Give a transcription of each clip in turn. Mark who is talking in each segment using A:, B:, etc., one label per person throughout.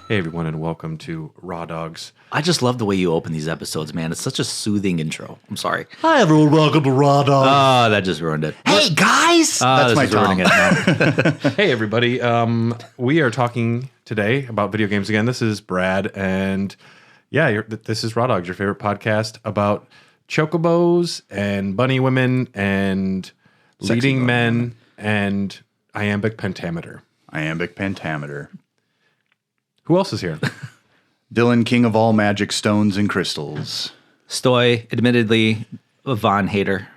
A: Hey everyone, and welcome to Raw Dogs.
B: I just love the way you open these episodes, man. It's such a soothing intro. I'm sorry.
C: Hi, everyone. Welcome to Raw Dogs.
B: Oh, that just ruined it.
C: Hey, guys. That's my
B: ruining it now.
A: Hey everybody, we are talking today about video games again. This is Brad, and this is Raw Dogs, your favorite podcast about chocobos and bunny women and
C: Sexy
A: leading men
C: women.
A: and iambic pentameter.
C: Iambic pentameter.
A: Who else is here?
C: Dylan, king of all magic stones and crystals.
B: Stoy, admittedly, a Von hater.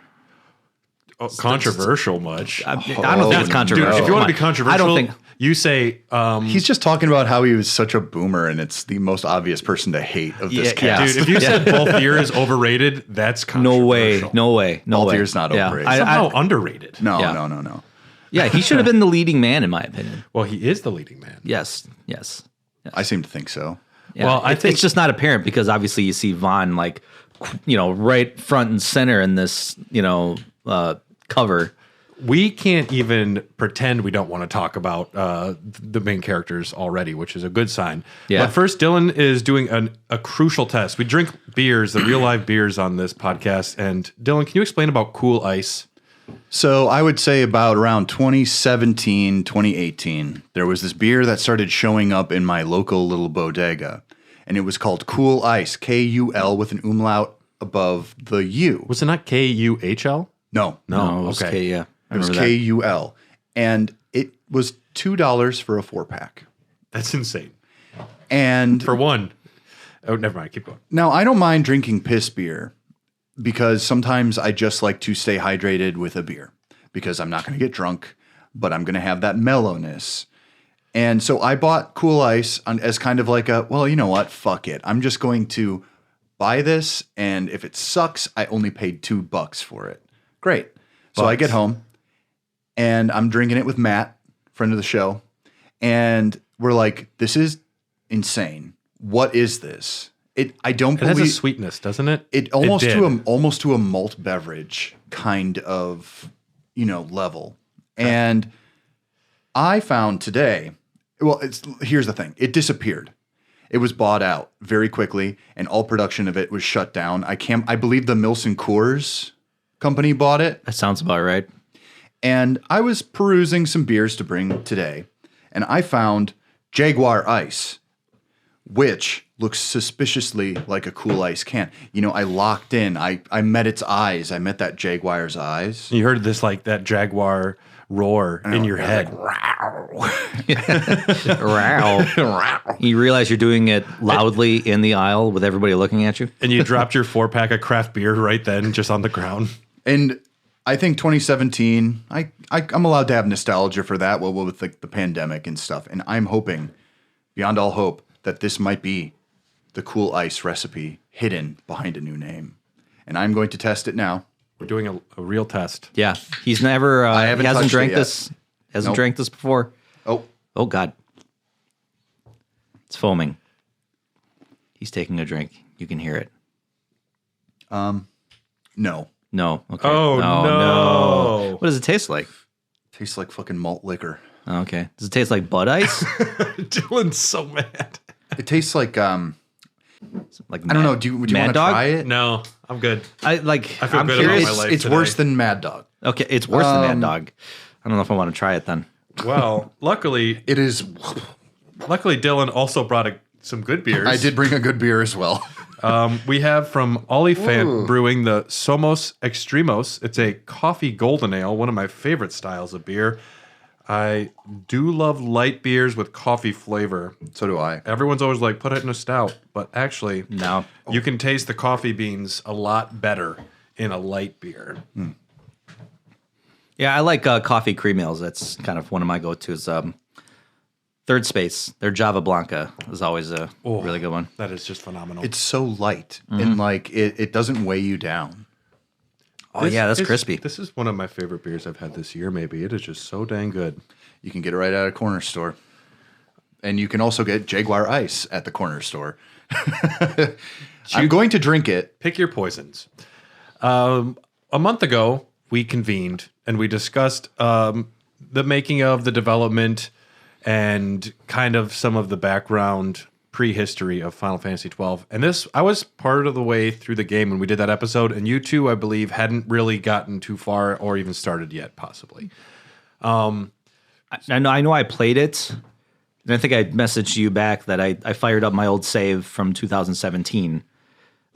A: Oh, controversial much.
B: I don't think it's controversial.
A: Dude, if you want to be
B: Come on.
A: controversial,
B: I don't think.
A: you say
C: He's just talking about how he was such a boomer, and it's the most obvious person to hate of this
B: Yeah,
C: cast.
A: dude, if you said Balthier is overrated, that's
B: No way.
A: controversial.
B: No way. No way.
C: Balthier's not overrated.
A: Somehow underrated.
C: No,
B: Yeah.
C: no.
B: Yeah, he should have been the leading man, in my opinion.
A: Well, he is the leading man.
B: Yes.
C: I seem to think so.
B: Yeah.
A: Well, I think-
B: it's just not apparent because obviously you see Von right front and center in this, cover.
A: We can't even pretend we don't want to talk about the main characters already, which is a good sign.
B: Yeah.
A: But first, Dylan is doing a crucial test. We drink beers, the real live beers on this podcast. And Dylan, can you explain about Cool Ice?
C: So I would say about around 2017, 2018, there was this beer that started showing up in my local little bodega, and it was called Cool Ice, K-U-L with an umlaut above the U.
A: Was it not K-U-H-L?
C: No,
B: No, it was
A: okay.
B: okay, yeah. I
C: it was
B: remember that.
C: K-U-L, and it was $2 for a 4-pack.
A: That's insane.
C: And
A: For one. Oh, never mind. Keep going.
C: now I don't mind drinking piss beer because sometimes I just like to stay hydrated with a beer because I'm not going to get drunk, but I'm going to have that mellowness. And so I bought Cool Ice as kind of like well, you know what? Fuck it. I'm just going to buy this, and if it sucks, I only paid $2 for it. Great. So I get home, and I'm drinking it with Matt, friend of the show, and we're like, this is insane. What is this? I don't
A: It has
C: believe
A: a sweetness, doesn't it?
C: it almost
A: did.
C: to a malt beverage kind of level. And I found today, well, here's the thing. It disappeared. It was bought out very quickly, and all production of it was shut down. I believe the Milson Coors company bought it.
B: That sounds about right.
C: And I was perusing some beers to bring today, and I found Jaguar Ice, which looks suspiciously like a Cool Ice can. I locked in. I met its eyes. I met that Jaguar's eyes.
A: You heard this, like that Jaguar roar in your head.
B: Wow. You realize you're doing it loudly in the aisle with everybody looking at you?
A: And you dropped your 4-pack of craft beer right then, just on the ground.
C: And I think 2017, I'm allowed to have nostalgia for that, with the pandemic and stuff. And I'm hoping, beyond all hope, that this might be the Cool Ice recipe hidden behind a new name. And I'm going to test it now.
A: We're doing a real test.
B: Yeah. He's never,
C: I haven't
B: he hasn't
C: touched it
B: drank
C: yet.
B: this. Hasn't
C: Nope.
B: drank this before.
C: Oh,
B: God. It's foaming. He's taking a drink. You can hear it.
C: no.
B: No. Okay.
A: Oh, no.
B: What does it taste like?
C: Tastes like fucking malt liquor.
B: Okay. Does it taste like Bud Ice?
A: Dylan's so mad.
C: It tastes like
B: Like
C: I don't know. Would you want
B: Mad
C: to
B: Dog?
C: try it?
A: No, I'm good.
B: I
A: feel
B: I'm
A: good about
B: curious.
A: my life.
C: It's
A: today.
C: worse than Mad Dog.
B: Okay, it's worse than Mad Dog. I don't know if I want to try it then.
A: Well, luckily
C: It is.
A: Dylan also brought some good beers.
C: I did bring a good beer as well.
A: We have from Olifant Brewing the Somos Extremos. It's a coffee golden ale, one of my favorite styles of beer. I do love light beers with coffee flavor.
C: So do I.
A: Everyone's always like, put it in a stout. But actually,
B: No.
A: you can taste the coffee beans a lot better in a light beer.
B: Yeah, I like coffee cream ales. That's kind of one of my go-tos. Third Space, their Java Blanca is always a really good one.
A: That is just phenomenal.
C: It's so light and like it doesn't weigh you down.
B: Oh, yeah, that's crispy.
A: This is one of my favorite beers I've had this year, maybe. It is just so dang good.
C: You can get it right at a corner store. And you can also get Jaguar Ice at the corner store. I'm going to drink it.
A: Pick your poisons. A month ago, we convened and we discussed the making of, the development, and kind of some of the background prehistory of Final Fantasy XII. And this, I was part of the way through the game when we did that episode, and you two, I believe, hadn't really gotten too far or even started yet, possibly.
B: I know I played it, and I think I messaged you back that I fired up my old save from 2017,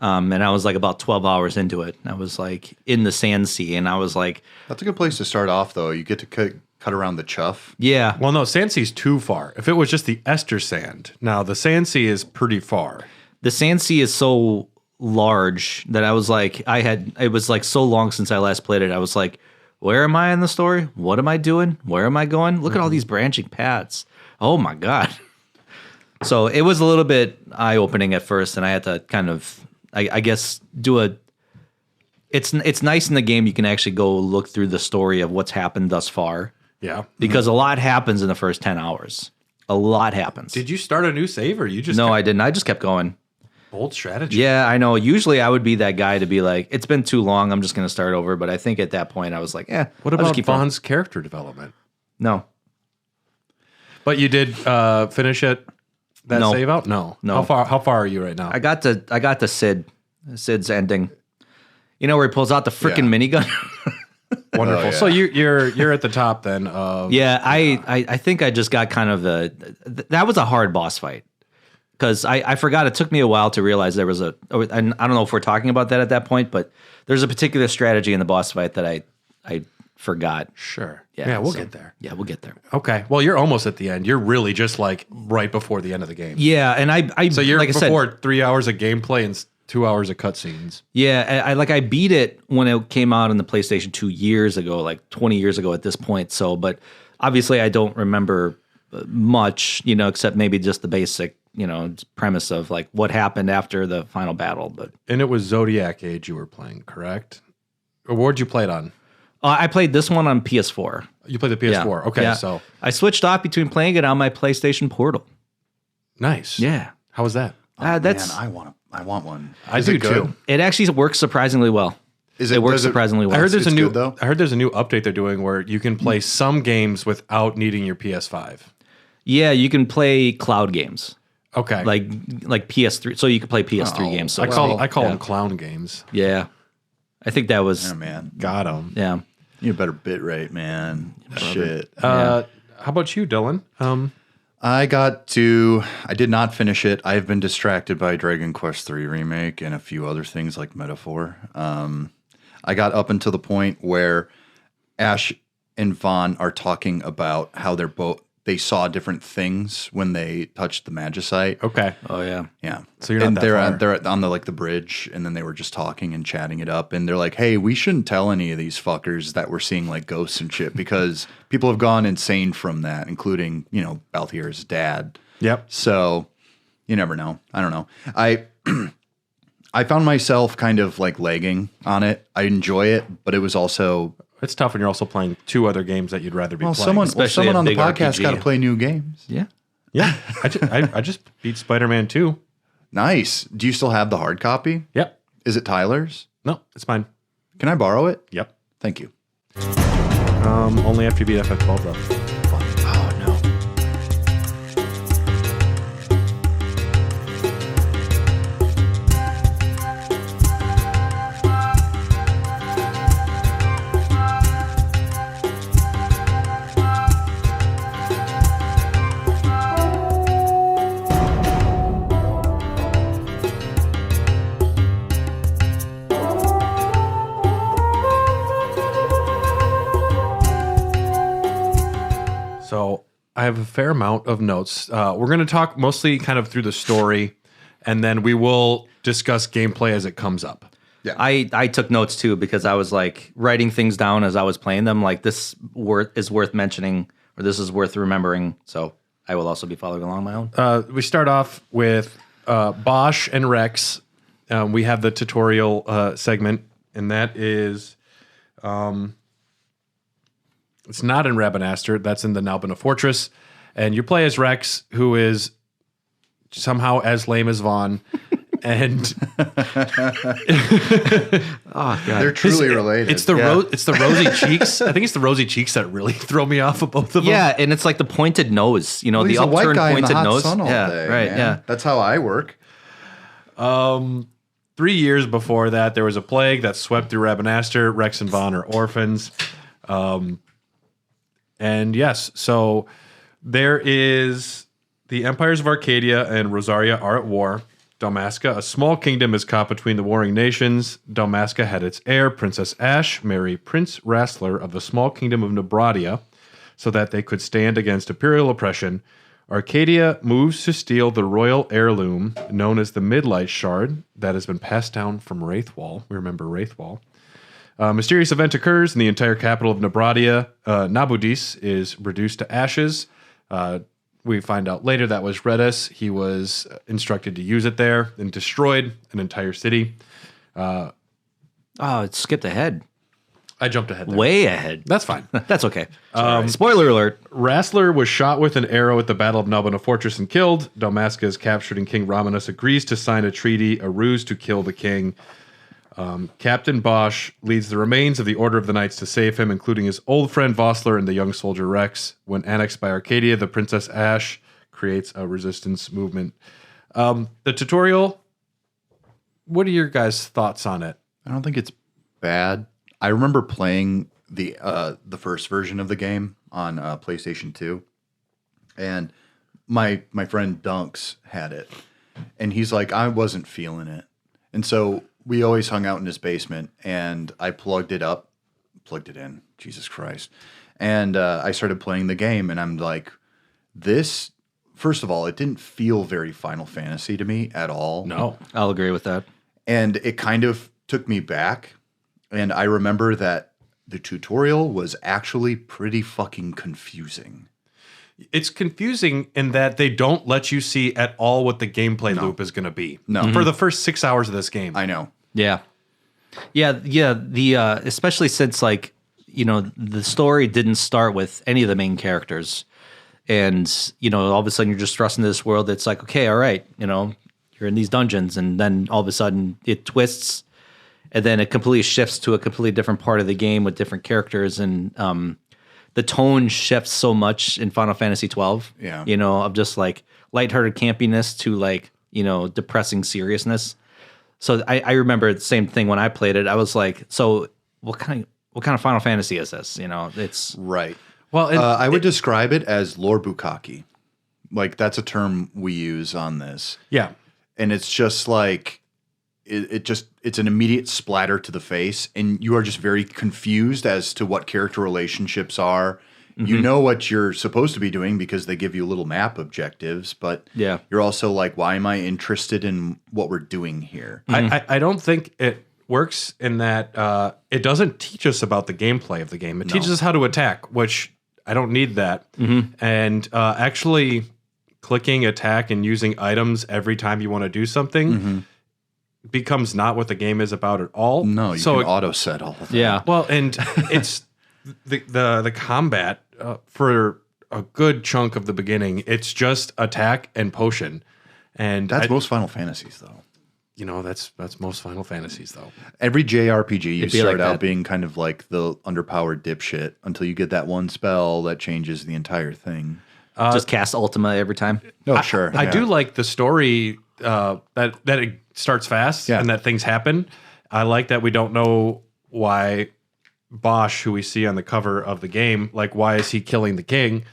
B: and I was like about 12 hours into it. I was like in the Sand Sea, and I was like...
C: That's a good place to start off, though. You get to cut around the chuff.
B: Yeah.
A: Well, no, Sand Sea's too far. If it was just the Ester Sand. Now, the Sand Sea is pretty far.
B: The Sand Sea is so large that I was like, it was like so long since I last played it. I was like, where am I in the story? What am I doing? Where am I going? Look at all these branching paths. Oh my God. So it was a little bit eye-opening at first, and I had to kind of, I guess, it's nice in the game you can actually go look through the story of what's happened thus far.
A: Yeah.
B: Because a lot happens in the first 10 hours. A lot happens.
A: Did you start a new save, or you just...
B: No, I didn't. I just kept going.
A: Bold strategy.
B: Yeah, I know. Usually I would be that guy to be like, it's been too long, I'm just going to start over. But I think at that point I was like,
A: What
B: I'll
A: about
B: just keep
A: Vaughn's character development?
B: No.
A: But you did finish it, that
B: No.
A: save out? No.
B: No.
A: How far are you right now?
B: I got to Sid's ending. You know where he pulls out the freaking minigun?
A: Wonderful.
C: Oh, yeah.
A: So you're at the top then of...
B: Yeah, I think I just got kind of that was a hard boss fight. Because I forgot, it took me a while to realize there was and I don't know if we're talking about that at that point, but there's a particular strategy in the boss fight that I forgot.
A: Sure.
B: Yeah,
A: Yeah, we'll
B: so-
A: get there.
B: Yeah, we'll get there.
A: Okay. Well, you're almost at the end. You're really just like right before the end of the game.
B: Yeah, and I
A: So you're
B: like I said,
A: before 3 hours of gameplay and 2 hours of cutscenes.
B: yeah, I beat it when it came out on the PlayStation 2 years ago, like 20 years ago at this point. So, but obviously I don't remember much, except maybe just the basic, premise of like what happened after the final battle. But
A: And it was Zodiac Age you were playing, correct? Or what did you play it on?
B: I played this one on PS4.
A: You played the PS4.
B: Yeah.
A: Okay,
B: Yeah.
A: so
B: I switched off between playing it on my PlayStation Portal.
A: nice.
B: Yeah.
A: How was that?
B: That's
C: Man, I want one.
A: I
C: Is
A: do
C: it good?
A: too.
B: it. Actually works surprisingly well.
C: Is
B: It works
C: does
B: surprisingly well.
A: I heard there's a
C: It's
A: new
C: good, though?
A: I heard there's a new update they're doing where you can play some games without needing your PS5.
B: Yeah, you can play cloud games
A: Okay.
B: like PS3, so you can play PS3 games. So
A: I call
B: yeah.
A: them clown games.
B: Yeah, I think that was
C: Oh, man.
A: Got them.
B: yeah.
C: You need a better bit rate, man. Shit.
A: How about you, Dylan?
C: I did not finish it. I've been distracted by Dragon Quest III Remake and a few other things like Metaphor. I got up until the point where Ash and Vaughn are talking about how they saw different things when they touched the Magicite.
A: Okay.
B: Oh yeah.
C: Yeah.
A: So you're not
C: and
A: that
C: they're
A: far.
C: they're on the bridge, and then they were just talking and chatting it up, and they're like, "Hey, we shouldn't tell any of these fuckers that we're seeing like ghosts and shit because people have gone insane from that, including Balthier's dad."
A: Yep.
C: So you never know. I don't know. I found myself kind of like lagging on it. I enjoy it, but it was also
A: It's tough when you're also playing two other games that you'd rather be playing.
C: someone
B: especially a
C: on the
B: big
C: podcast
B: RPG.
C: got to play new games.
B: Yeah.
A: Yeah. I just beat Spider-Man 2.
C: Nice. Do you still have the hard copy?
A: Yep.
C: Is it Tyler's?
A: No, it's mine.
C: Can I borrow it?
A: Yep.
C: Thank you.
A: Only after you beat FF12 though.
C: Oh no.
A: So I have a fair amount of notes. We're going to talk mostly kind of through the story, and then we will discuss gameplay as it comes up.
C: Yeah.
B: I took notes too because I was like writing things down as I was playing them. Like this is worth mentioning, or this is worth remembering. So I will also be following along my own.
A: We start off with Bosch and Rex. We have the tutorial segment, and that is, it's not in Rabanastre. That's in the Nalbina Fortress. And you play as Rex, who is somehow as lame as Vaughn. And
B: Oh god.
C: They're truly related.
A: it's the rosy cheeks. I think it's the rosy cheeks that really throw me off of both of them.
B: Yeah, and it's like the pointed nose, you know,
C: Well,
B: the
C: he's a white
B: upturned
C: guy in the
B: pointed
C: hot
B: nose.
C: sun all
B: Yeah,
C: day,
B: right,
C: man.
B: yeah.
C: That's how I work.
A: 3 years before that, there was a plague that swept through Rabanastre. Rex and Vaughn are orphans. And yes, so there is the empires of Arcadia and Rosaria are at war. Dalmasca, a small kingdom, is caught between the warring nations. Dalmasca had its heir, Princess Ashe, marry Prince Rastler of the small kingdom of Nebradia so that they could stand against imperial oppression. Arcadia moves to steal the royal heirloom known as the Midlight Shard that has been passed down from Wraithwall. We remember Wraithwall. A mysterious event occurs in the entire capital of Nebradia. Nabudis is reduced to ashes. We find out later that was Redis. He was instructed to use it there and destroyed an entire city.
B: Oh, it skipped ahead.
A: I jumped ahead there.
B: Way ahead.
A: That's fine.
B: That's okay. Spoiler alert.
A: Rastler was shot with an arrow at the Battle of Nabuna Fortress and killed. Dalmasca is captured and King Romanus agrees to sign a treaty, a ruse to kill the king. Captain Bosch leads the remains of the Order of the Knights to save him, including his old friend Vossler and the young soldier Rex. When annexed by Arcadia, the Princess Ashe creates a resistance movement. The tutorial, what are your guys' thoughts on it?
C: I don't think it's bad. I remember playing the first version of the game on PlayStation 2, and my friend Dunks had it, and he's like, I wasn't feeling it, and so we always hung out in his basement, and I plugged it in, Jesus Christ, and I started playing the game, and I'm like, this. First of all, it didn't feel very Final Fantasy to me at all.
A: No.
B: I'll agree with that.
C: And it kind of took me back. And I remember that the tutorial was actually pretty fucking confusing.
A: It's confusing in that they don't let you see at all what the gameplay loop is going to be.
C: No.
A: For the first 6 hours of this game.
C: I know.
B: Yeah. Yeah. The especially since, like, you know, the story didn't start with any of the main characters. And, you know, all of a sudden you're just thrust into this world that's like, okay, all right, you know, you're in these dungeons, and then all of a sudden it twists. And then it completely shifts to a completely different part of the game with different characters. And the tone shifts so much in Final Fantasy XII.
C: Yeah.
B: You know, of just like lighthearted campiness to, like, you know, depressing seriousness. So I remember the same thing when I played it. I was like, so what kind of Final Fantasy is this? You know, it's
C: Right.
A: Well,
C: I would describe it as lore bukkake. Like, that's a term we use on this.
A: yeah.
C: And it's just like, it's an immediate splatter to the face, and you are just very confused as to what character relationships are. Mm-hmm. You know what you're supposed to be doing because they give you little map objectives, but
B: Yeah.
C: you're also like, why am I interested in what we're doing here?
A: I don't think it works in that it doesn't teach us about the gameplay of the game. It teaches us how to attack, which I don't need that. And actually clicking attack and using items every time you want to do something becomes not what the game is about at all.
C: No, you can auto set all of that.
B: yeah.
A: Well, and it's the combat for a good chunk of the beginning. It's just attack and potion, and
C: That's most Final Fantasies, though.
A: you know that's most Final Fantasies though.
C: Every JRPG, you
B: It'd be
C: start
B: like
C: out
B: that.
C: being kind of like the underpowered dipshit until you get that one spell that changes the entire thing.
B: Just cast Ultima every time.
C: Oh, sure.
A: I
C: yeah.
A: do like the story that it starts fast and that things happen. I like that we don't know why Bosch, who we see on the cover of the game, like why is he killing the king?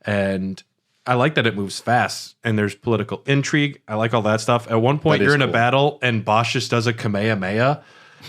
A: And I like that it moves fast and there's political intrigue. I like all that stuff. At one point,
C: That
A: you're
C: is
A: in a
C: cool.
A: battle and Bosch just does a Kamehameha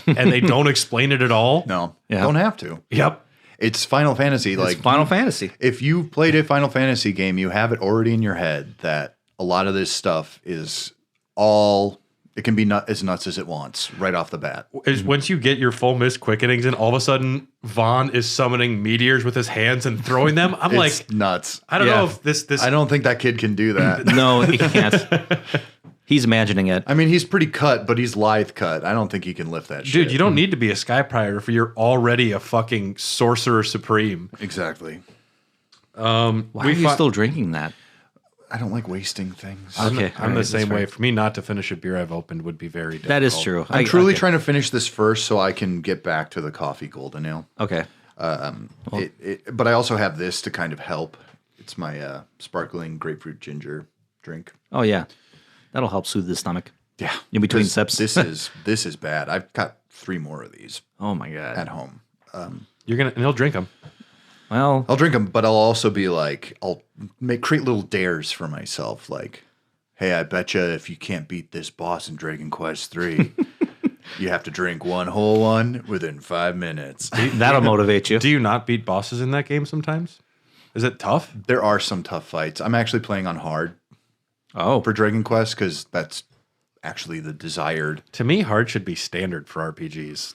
A: and they don't explain it at all.
C: No,
B: Yeah.
C: don't have to.
A: Yep.
C: It's Final Fantasy. Like
B: It's Final Fantasy.
C: if you played a Final Fantasy game, you have it already in your head that a lot of this stuff is all. It can be as nuts as it wants right off the bat.
A: Is once you get your full mist quickenings and all of a sudden Vaughn is summoning meteors with his hands and throwing them. I'm like,
C: It's nuts.
A: I don't
B: Yeah.
A: know if this
C: I don't think that kid can do that.
B: No, he can't. He's imagining it.
C: I mean, he's pretty cut, but he's lithe cut. I don't think he can lift that shit.
A: dude, you don't need to be a sky prior if you're already a fucking sorcerer supreme.
C: Exactly.
B: Why are you still drinking that?
C: I don't like wasting things.
B: Okay.
A: I'm the same way. For me, not to finish a beer I've opened would be very difficult.
B: That is true.
C: I'm truly trying to finish this first so I can get back to the coffee golden ale.
B: Okay.
C: But I also have this to kind of help. It's my sparkling grapefruit ginger drink.
B: Oh yeah, that'll help soothe the stomach.
C: Yeah,
B: In between sips.
C: This is bad. I've got 3 more of these
B: Oh my god.
C: at home.
A: and he'll drink them.
B: Well,
C: I'll drink them, but I'll also be like, I'll create little dares for myself. Like, hey, I bet you if you can't beat this boss in Dragon Quest 3, you have to drink one whole one within 5 minutes.
B: that'll motivate you.
A: Do you not beat bosses in that game sometimes? Is it tough?
C: There are some tough fights. I'm actually playing on hard
B: Oh,
C: for Dragon Quest because that's actually the desired.
A: To me, hard should be standard for RPGs.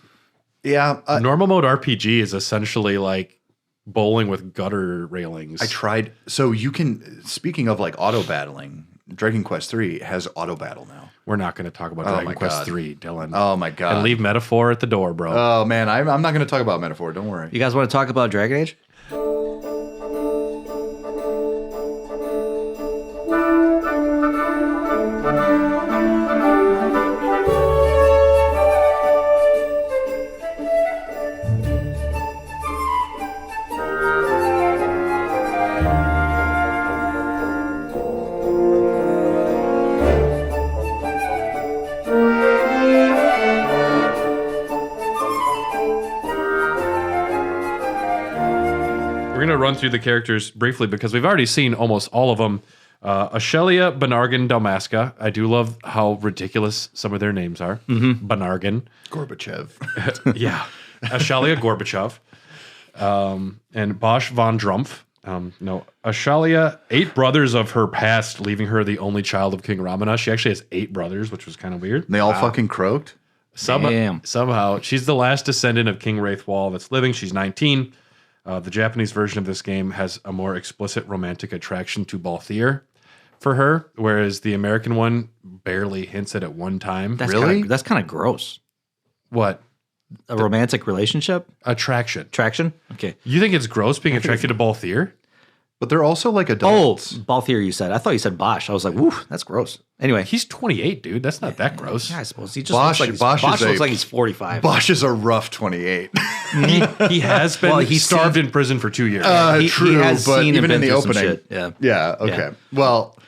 C: Yeah,
A: Normal mode RPG is essentially like bowling with gutter railings.
C: I tried. So you can, speaking of like auto battling, Dragon Quest 3 has auto battle now.
A: We're not going to talk about
C: Oh
A: Dragon
C: my
A: Quest
C: God.
A: 3, Dylan.
C: Oh my God.
A: And leave metaphor at the door, bro.
C: Oh man, I'm not going to talk about metaphor. Don't worry.
B: you guys want to talk about Dragon Age?
A: We're going to run through the characters briefly because we've already seen almost all of them. Ashelia, Banargan, Dalmasca. I do love how ridiculous some of their names are. Banargan.
C: Gorbachev.
A: Yeah. Ashelia Gorbachev. And Bosch von Drumpf. No. Ashelia, 8 brothers of her past, leaving her the only child of King Ramana. She actually has 8 brothers, which was kind of weird.
C: And they all fucking croaked.
B: Damn.
A: Somehow. She's the last descendant of King Wraithwall that's living. She's 19. The Japanese version of this game has a more explicit romantic attraction to Balthier for her, whereas the American one barely hints at one time.
B: That's
C: Really?
B: That's kind of gross.
A: What?
B: A romantic relationship?
A: Attraction.
B: Traction? Okay.
A: You think it's gross being attracted to Balthier?
C: But they're also like
B: Oh,
C: adults.
B: Balthier, you said. I thought you said Bosch. I was like, woo, that's gross. Anyway.
A: He's 28, dude. That's not that gross.
B: Yeah, I suppose. He just
C: Bosch-
B: looks like
C: Bosch
B: Bosch
C: is
B: looks
C: a-
B: like he's 45.
C: Bosch is a rough 28.
A: He has been
B: Well, he's
A: starved
B: seen-
A: in prison for 2 years.
B: He
C: True,
B: has
C: but
B: seen and
C: even in
B: been
C: the
B: through some
C: opening.
B: shit, yeah.
C: Yeah, okay.
B: Yeah.
C: Well,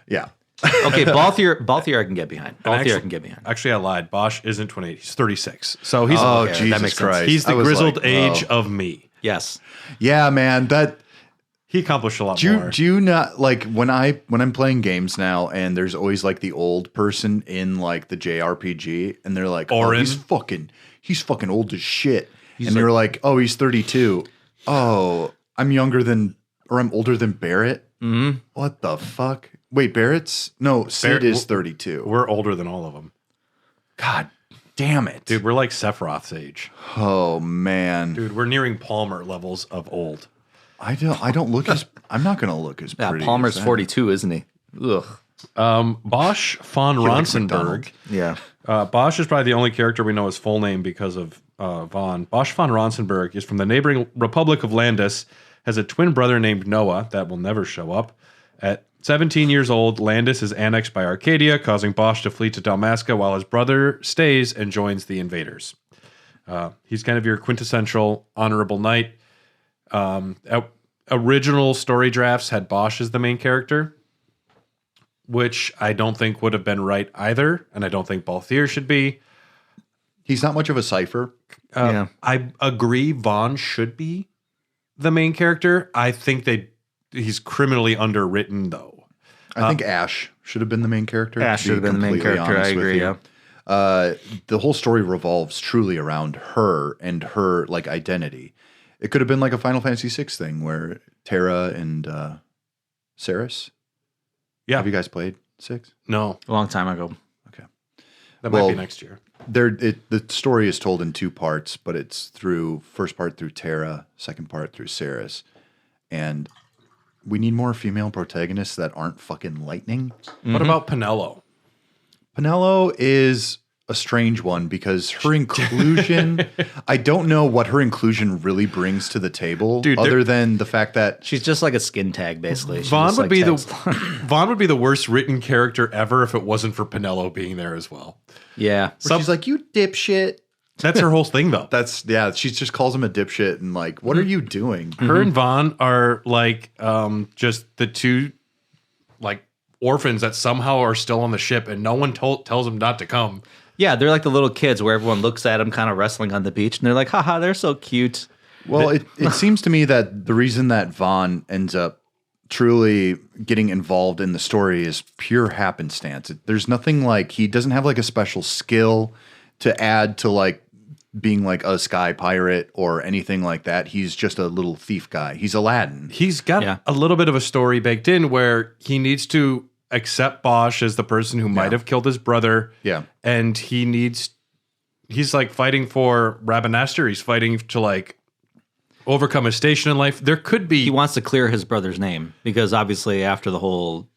C: yeah.
B: Okay, Balthier I can get behind. Balthier I can get behind.
A: Actually, I lied. Bosch isn't 28. He's 36. So he's
C: Oh,
B: okay, that
C: Jesus
B: makes sense.
C: Christ.
A: he's the
C: I was
A: grizzled
C: like,
A: age
C: oh.
A: of me.
B: Yes.
C: Yeah, man.
A: He accomplished a lot
C: Do
A: more.
C: you not like when I'm playing games now and there's always like the old person in like the JRPG and they're like, oh,
A: Orin?
C: he's fucking old as shit. And you're like, oh, he's 32. Oh, I'm older than Barrett. Mm-hmm. What the fuck? Wait, Sid is 32.
A: We're older than all of them.
C: God damn it.
A: Dude, we're like Sephiroth's age.
C: Oh man.
A: Dude, we're nearing Palmer levels of old.
C: I don't look as I'm not gonna look as
B: Yeah,
C: pretty.
B: Palmer's
C: as that.
B: 42, isn't he? Ugh.
A: Bosch von
C: like
A: Ronsenberg.
C: McDonald.
B: Yeah.
A: Bosch is probably the only character we know his full name because of Von. Bosch von Ronsenberg is from the neighboring Republic of Landis, has a twin brother named Noah that will never show up. At 17 years old, Landis is annexed by Arcadia, causing Bosch to flee to Dalmasca while his brother stays and joins the invaders. He's kind of your quintessential honorable knight. Original story drafts had Bosch as the main character, which I don't think would have been right either, and I don't think Balthier should be.
C: He's not much of a cipher.
B: Yeah.
A: I agree Vaughn should be the main character. I think he's criminally underwritten, though.
C: I think Ash should have been the main character.
B: Ash
C: to be
B: should have been the main
C: completely
B: character. I
C: honest with
B: agree,
C: you.
B: yeah.
C: The whole story revolves truly around her and her like identity. It could have been like a Final Fantasy VI thing where Terra and Ceres.
A: Yeah.
C: Have you guys played 6?
A: No,
B: A long time ago.
C: Okay.
A: that
C: Well,
A: might be next year.
C: The story is told in 2 parts, but it's first part through Terra, second part through Ceres. And we need more female protagonists that aren't fucking lightning.
A: What about Pinello?
C: Pinello is a strange one because her inclusion, I don't know what her inclusion really brings to the table,
A: Dude,
C: other than the fact that
B: She's just like a skin tag, basically. She
A: Vaughn
B: just,
A: would
B: like,
A: be
B: tags-
A: Vaughn would be the worst written character ever if it wasn't for Pinello being there as well.
B: Yeah.
C: she's like, you dipshit.
A: That's her whole thing, though.
C: She just calls him a dipshit and like, what are you doing?
A: Her and Vaughn are like just the two like orphans that somehow are still on the ship, and no one tells them not to come.
B: Yeah, they're like the little kids where everyone looks at them kind of wrestling on the beach, and they're like, haha, they're so cute.
C: Well, it seems to me that the reason that Vaughn ends up truly getting involved in the story is pure happenstance. There's nothing like, he doesn't have like a special skill to add to like being like a sky pirate or anything like that. He's just a little thief guy. He's Aladdin.
A: He's got a little bit of a story baked in where he needs to accept Bosch as the person who might have killed his brother.
C: Yeah.
A: And he's like fighting for Rabanastre. He's fighting to like overcome his station in life. There could be.
B: He wants to clear his brother's name because obviously after the whole,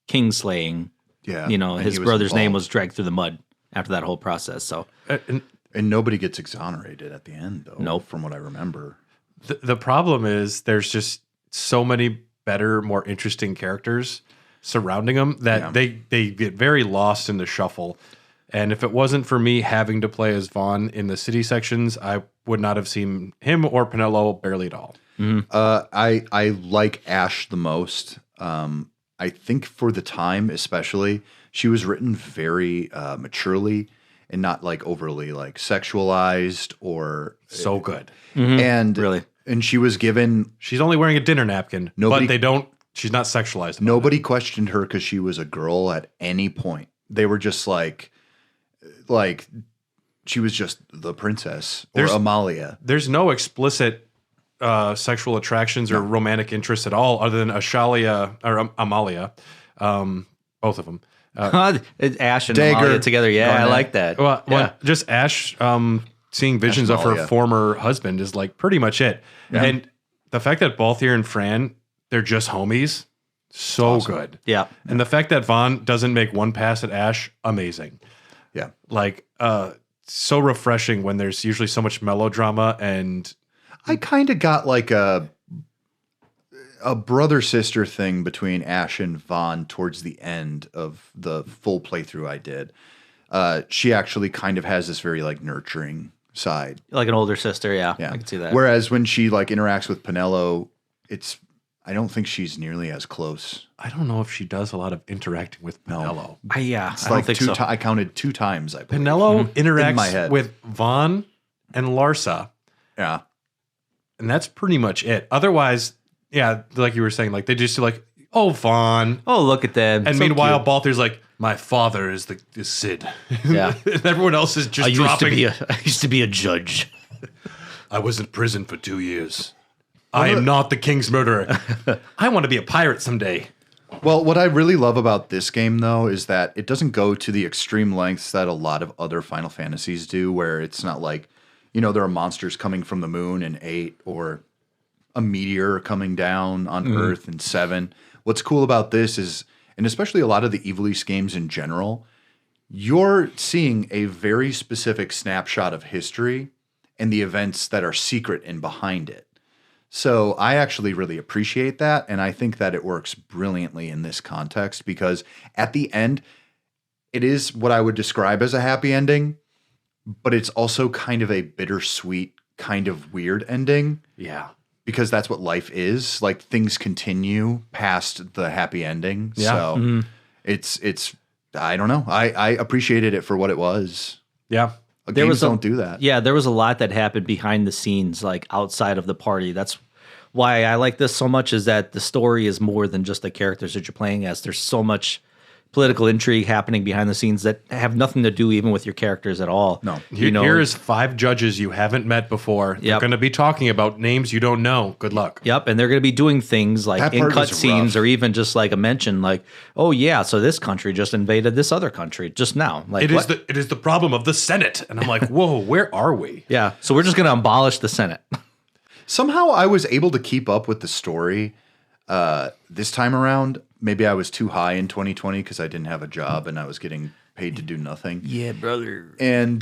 B: king slaying,
C: and
B: his
C: he was
B: brother's name
C: involved.
B: was dragged through the mud after that whole process. So
C: And nobody gets exonerated at the end, though.
B: Nope.
C: From what I remember.
A: the problem is there's just so many better, more interesting characters surrounding him that they get very lost in the shuffle. And if it wasn't for me having to play as Vaughn in the city sections, I would not have seen him or Pinello barely at all.
C: I like Ash the most. I think for the time, especially, she was written very maturely and not like overly like sexualized or
A: So good.
C: and
B: really.
C: And she was given.
A: She's only wearing a dinner napkin, but she's not sexualized. about
C: Nobody questioned her because she was a girl at any point. They were just like she was just the princess or Amalia.
A: There's no explicit sexual attractions or romantic interests at all, other than Ashalia or Amalia, both of them.
B: Ash and
C: Dagger.
B: Amalia together. Yeah, I
C: Garnet.
B: like that.
A: Well, just Ash seeing visions of her
C: Amalia.
A: former husband is like pretty much it.
C: Yeah.
A: And the fact that Balthier and Fran, they're just homies, so good.
B: Yeah.
A: And the fact that Vaughn doesn't make one pass at Ash, amazing.
C: Yeah.
A: Like, so refreshing when there's usually so much melodrama and
C: I kind of got like a brother-sister thing between Ash and Vaughn towards the end of the full playthrough I did. She actually kind of has this very like nurturing side.
B: Like an older sister. Yeah.
C: Yeah.
B: I can see that.
C: Whereas when she like interacts with Pinello, I don't think she's nearly as close.
A: I don't know if she does a lot of interacting with Pinello.
B: I
C: It's
B: don't
C: like
B: think so.
C: I counted 2 times, I believe.
A: Pinello
C: In my
A: interacts
C: head.
A: with Vaughn and Larsa,
C: Yeah.
A: and that's pretty much it. Otherwise, yeah, like you were saying, like they just do like, oh, Vaughn.
B: Oh, look at them.
A: And
B: So
A: meanwhile,
B: cute.
A: Balthier's like, my father is Sid.
B: Yeah.
A: And everyone else is just
B: I
A: dropping.
B: used to be a judge.
A: I was in prison for 2 years. I am not the king's murderer. I want to be a pirate someday.
C: Well, what I really love about this game, though, is that it doesn't go to the extreme lengths that a lot of other Final Fantasies do, where it's not like, there are monsters coming from the moon in 8 or a meteor coming down on Earth in 7. What's cool about this is, and especially a lot of the Evil East games in general, you're seeing a very specific snapshot of history and the events that are secret and behind it. So I actually really appreciate that, and I think that it works brilliantly in this context because at the end, it is what I would describe as a happy ending, but it's also kind of a bittersweet, kind of weird ending
A: Yeah.
C: because that's what life is. Like things continue past the happy ending.
A: Yeah.
C: So it's I don't know. I appreciated it for what it was.
A: Yeah.
C: Games don't do that.
B: Yeah, there was a lot that happened behind the scenes, like outside of the party. That's why I like this so much, is that the story is more than just the characters that you're playing as. There's so much political intrigue happening behind the scenes that have nothing to do even with your characters at all.
C: No.
A: Here is 5 judges you haven't met before. They're
B: Yep.
A: going to be talking about names you don't know. Good luck.
B: Yep, and they're going to be doing things like
C: That
B: in
C: part was
B: cutscenes
C: rough.
B: or even just like a mention, like, oh yeah, so this country just invaded this other country just now. Like,
A: It is
B: what?
A: the problem of the Senate. And I'm like, whoa, where are we?
B: Yeah, so we're just going to abolish the Senate.
C: Somehow I was able to keep up with the story this time around. Maybe I was too high in 2020 because I didn't have a job and I was getting paid to do nothing.
B: Yeah, brother.
C: And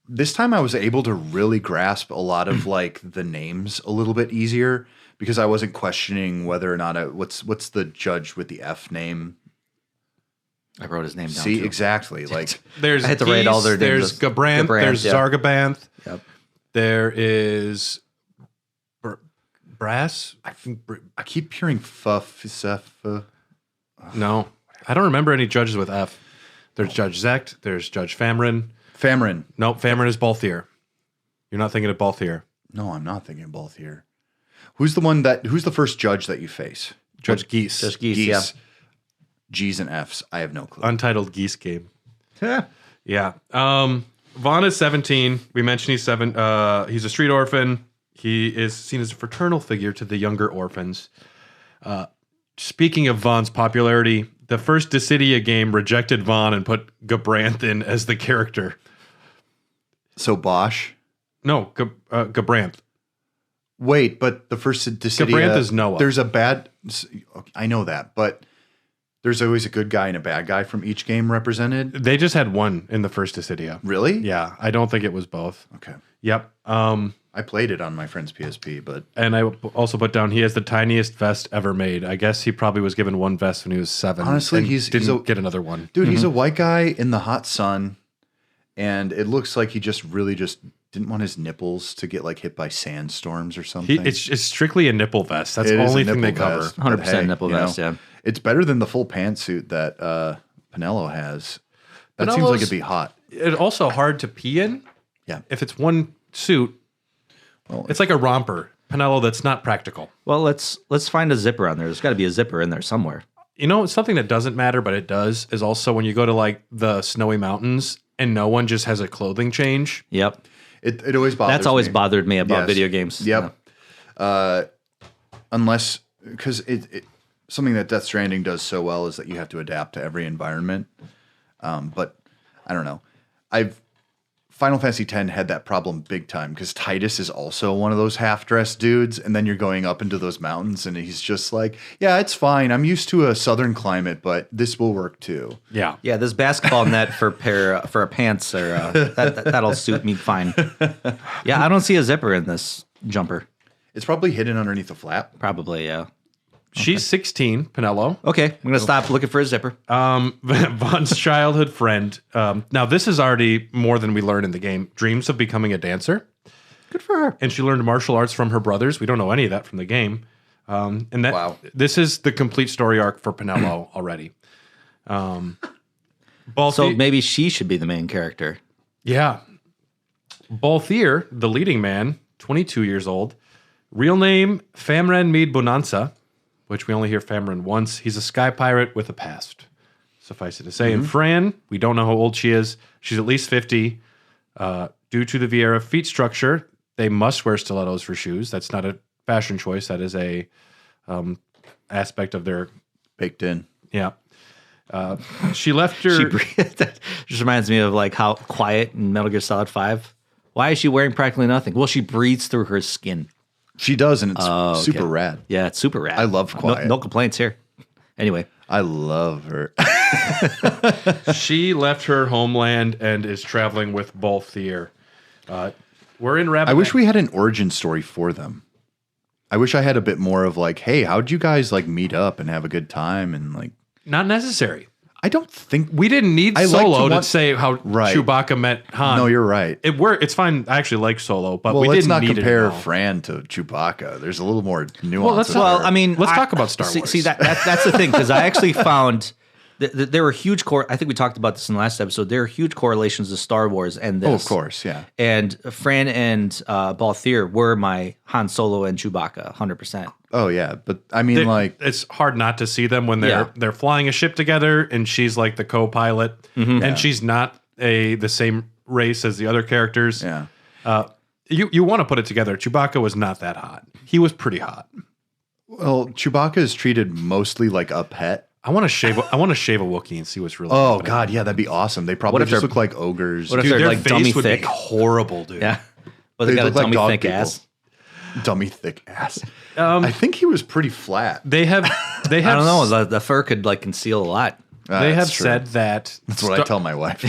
C: this time I was able to really grasp a lot of like the names a little bit easier because I wasn't questioning whether or not what's the judge with the F name.
B: I wrote his name down.
C: See,
B: too.
C: exactly. Like
A: There's
B: I had to write all their
A: There's
B: names.
A: Gabranth. There's
B: yeah.
A: Zargabanth.
B: Yep.
A: There is Brass.
C: I keep hearing fuff.
A: No, I don't remember any judges with F. There's Judge Zecht. There's Judge Famrin.
C: Famrin.
A: Nope, Famrin is Balthier. You're not thinking of Balthier.
C: No, I'm not thinking both here. Who's the first judge that you face?
A: Judge Geese.
B: Judge Geese, yeah.
C: G's and F's. I have no clue.
A: Untitled Geese game. Yeah. Vaughn is 17. We mentioned he's 7. He's a street orphan. He is seen as a fraternal figure to the younger orphans. Speaking of Vaughn's popularity, the first Dissidia game rejected Vaughn and put Gabranth in as the character.
C: So Bosch?
A: No, Gabranth.
C: Wait, but the first Dissidia...
A: Gabranth is Noah.
C: There's a bad... I know that, but there's always a good guy and a bad guy from each game represented.
A: They just had one in the first Dissidia.
C: Really?
A: Yeah, I don't think it was both.
C: Okay.
A: Yep.
C: I played it on my friend's PSP, but...
A: And I also put down he has the tiniest vest ever made. I guess he probably was given one vest when he was 7.
C: Honestly,
A: and
C: he's
A: didn't get another one.
C: Dude, he's a white guy in the hot sun, and it looks like he just didn't want his nipples to get like hit by sandstorms or something.
A: It's strictly a nipple vest. That's
C: It
A: the
C: is a
A: only thing they
C: nipple
A: cover.
C: vest.
B: 100% nipple
C: you know,
B: vest, yeah.
C: It's better than the full pantsuit that Pinello has. That seems
A: Pinello's-
C: like it'd be hot.
A: It's also hard to pee in.
C: Yeah.
A: If it's one suit,
C: Well,
A: it's like a romper. Pinello that's not practical.
B: Well, let's find a zipper on there. There's got to be a zipper in there somewhere.
A: You know, something that doesn't matter, but it does, is also when you go to like the snowy mountains and no one just has a clothing change.
B: Yep.
C: It always bothers
B: That's always
C: me.
B: bothered me about
C: Yes.
B: video games.
C: Yep. Unless, because it something that Death Stranding does so well is that you have to adapt to every environment. But I don't know. Final Fantasy X had that problem big time because Titus is also one of those half-dressed dudes, and then you're going up into those mountains, and he's just like, "Yeah, it's fine. I'm used to a southern climate, but this will work too."
A: Yeah.
B: Yeah, this basketball net for a pants or that'll suit me fine. Yeah, I don't see a zipper in this jumper.
C: It's probably hidden underneath the flap.
B: Probably, yeah.
A: She's 16, Pinello.
B: Okay, I'm gonna stop looking for a zipper.
A: Vaughn's childhood friend. Now, this is already more than we learn in the game. Dreams of becoming a dancer.
B: Good for her.
A: And she learned martial arts from her brothers. We don't know any of that from the game. And that
C: Wow.
A: This is the complete story arc for Pinello already.
B: So maybe she should be the main character.
A: Yeah. Balthier, the leading man, 22 years old. Real name, Famran Mead Bonanza, which we only hear Famran once. He's a sky pirate with a past, suffice it to say. And Fran, we don't know how old she is. She's at least 50. Due to the Vieira feet structure, they must wear stilettos for shoes. That's not a fashion choice. That is a aspect of their...
C: Baked in.
A: Yeah. She left her...
B: That just reminds me of like how quiet in Metal Gear Solid 5. Why is she wearing practically nothing? Well, she breathes through her skin.
C: She does, and it's super rad.
B: Yeah, it's super rad.
C: I love quiet.
B: No complaints here. Anyway.
C: I love her.
A: She left her homeland and is traveling with Balthier. We're in Rabbit.
C: I wish we had an origin story for them. I wish I had a bit more of like, hey, how'd you guys like meet up and have a good time and like...
A: Not necessary.
C: I don't think...
A: We didn't need
C: I like
A: Solo
C: to
A: to
C: want-
A: say how
C: Right.
A: Chewbacca met Han.
C: No, you're right.
A: It's fine. I actually like Solo, but
C: Well,
A: we
C: let's
A: didn't
C: not
A: need
C: compare
A: it at all.
C: Fran to Chewbacca. There's a little more nuance.
A: Well, let's
C: in
A: not-
C: there.
B: I mean,
A: Let's talk about Star Wars.
B: See that's the thing, because I actually found there were huge I think we talked about this in the last episode. There are huge correlations to Star Wars and this.
C: Oh, of course, yeah.
B: And Fran and Balthier were my Han Solo and Chewbacca, 100%.
C: Oh, yeah. But I mean, like...
A: It's hard not to see them when they're
B: Yeah.
A: flying a ship together, and she's like the co-pilot, and she's not the same race as the other characters.
C: Yeah.
A: You want to put it together. Chewbacca was not that hot. He was pretty hot.
C: Well, Chewbacca is treated mostly like a pet.
A: I want to shave a Wookiee and see what's really.
C: Oh,
A: happening.
C: God, yeah, that'd be awesome. They probably
B: What if
C: just
B: they're-
C: look like ogres.
B: What if
A: Dude,
B: they're
A: their
B: like
A: face
B: dummy
A: would
B: thick?
A: be horrible, dude.
B: Yeah. But they
C: They
B: got a
C: look like
B: dummy
C: dog
B: thick
C: people.
B: ass.
C: Dummy thick ass. I think he was pretty flat.
A: They have.
B: I don't know. The fur could like conceal a lot.
A: They have
C: That's true.
A: said that.
C: That's what I tell my wife.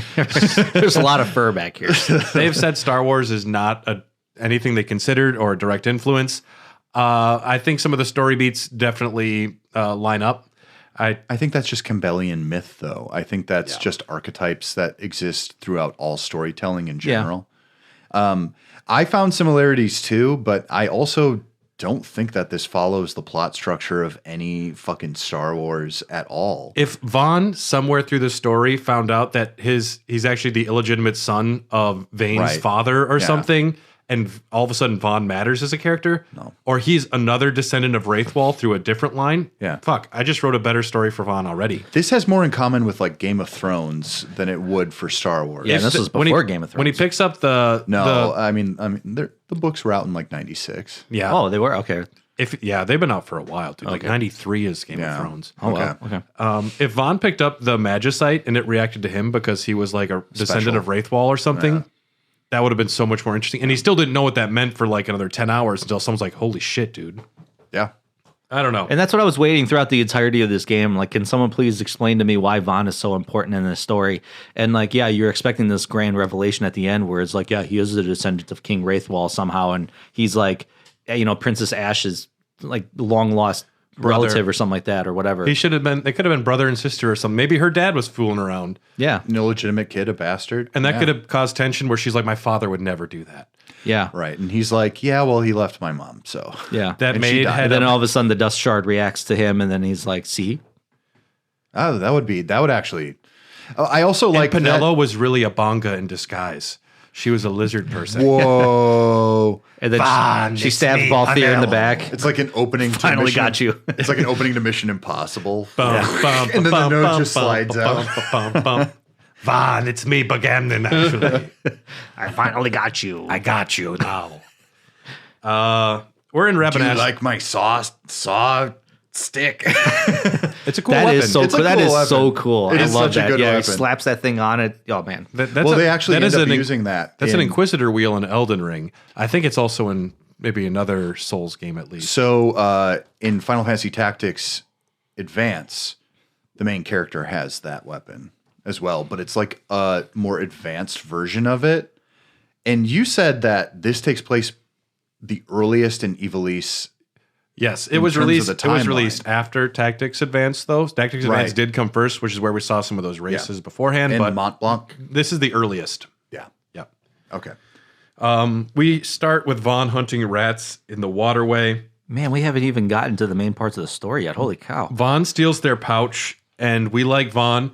B: There's a lot of fur back here.
A: They've said Star Wars is not anything they considered or a direct influence. I think some of the story beats definitely line up.
C: I think that's just Campbellian myth, though. I think that's just archetypes that exist throughout all storytelling in general. I found similarities too, but I also don't think that this follows the plot structure of any fucking Star Wars at all.
A: If Vaughn somewhere through the story found out that he's actually the illegitimate son of Vane's father or something, and all of a sudden Vaughn matters as a character, or he's another descendant of Wraithwall through a different line, fuck, I just wrote a better story for Vaughn already.
C: This has more in common with like Game of Thrones than it would for Star Wars.
B: Yeah, this was before Game of Thrones.
A: When he picks up the
C: the books were out in like 96.
A: Yeah.
B: Oh, they were? Okay.
A: They've been out for a while, dude. Like 93 is Game of Thrones.
B: Oh, wow. Okay.
A: If Vaughn picked up the Magicite and it reacted to him because he was like a descendant of Wraithwall or something, that would have been so much more interesting. And he still didn't know what that meant for like another 10 hours until someone's like, holy shit, dude.
C: Yeah.
A: I don't know.
B: And that's what I was waiting throughout the entirety of this game. Like, can someone please explain to me why Vaughn is so important in this story? And like, yeah, you're expecting this grand revelation at the end where it's like, yeah, he is a descendant of King Wraithwall somehow. And he's like, Princess Ash's like long lost relative or something like that or whatever.
A: They could have been brother and sister or something. Maybe her dad was fooling around.
B: Yeah.
C: An illegitimate kid, a bastard.
A: And that could have caused tension where she's like, my father would never do that.
B: Yeah.
C: Right. And he's like, yeah, well, he left my mom. So
B: yeah.
A: That
C: and
A: maid had
B: and then all of a sudden the dust shard reacts to him and then he's like, see?
C: Oh, that would actually. I also like
A: Penelo was really a bonga in disguise. She was a lizard person.
C: Whoa.
B: And then she stabs Balthier in the back.
C: It's like an opening to
B: Finally
C: Mission,
B: got you.
C: It's like an opening to Mission Impossible.
A: And
C: then the note just slides out.
A: Vaughn, it's me, Bagamnon, actually.
B: I finally got you.
A: I got you now. We're in
C: Do you
A: Rabanash.
C: like my saw stick?
A: It's a cool
B: That
A: weapon.
B: is so
C: It's a
B: cool. That
C: cool
B: is
C: weapon.
B: so cool.
C: It
B: I
C: is
B: love
C: such a
B: that.
C: good
B: Yeah, he
C: weapon.
B: slaps that thing on it. Oh man.
C: They actually end up using that.
A: That's an Inquisitor wheel in Elden Ring. I think it's also in maybe another Souls game at least.
C: So in Final Fantasy Tactics Advance, the main character has that weapon as well, but it's like a more advanced version of it. And you said that this takes place the earliest in Ivalice.
A: Yes, it was released.
C: It
A: It was released after Tactics Advance, though. Tactics Advance
C: Right.
A: did come first, which is where we saw some of those races beforehand.
C: And
A: But
C: Mont Blanc.
A: this is the earliest.
C: Yeah.
A: Yep.
C: Okay.
A: We start with Vaughn hunting rats in the waterway.
B: Man, we haven't even gotten to the main parts of the story yet. Holy cow.
A: Vaughn steals their pouch, and we like Vaughn.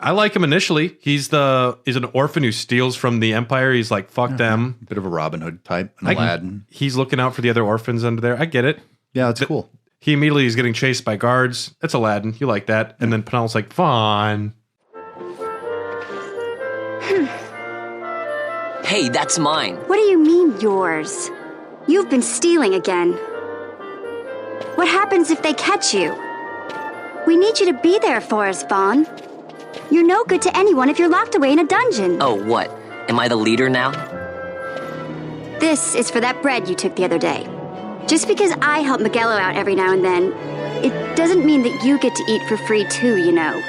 A: I like him initially. He's an orphan who steals from the Empire. He's like, fuck them.
C: Bit of a Robin Hood type, an Aladdin.
A: He's looking out for the other orphans under there. I get it.
C: Yeah, that's cool.
A: He immediately is getting chased by guards. That's Aladdin. You like that. And then Penel's like, Vaughn.
D: Hey, that's mine.
E: What do you mean, yours? You've been stealing again. What happens if they catch you? We need you to be there for us, Vaughn. You're no good to anyone if you're locked away in a dungeon.
D: Oh, what? Am I the leader now?
E: This is for that bread you took the other day. Just because I help Miguelo out every now and then, it doesn't mean that you get to eat for free too, you know.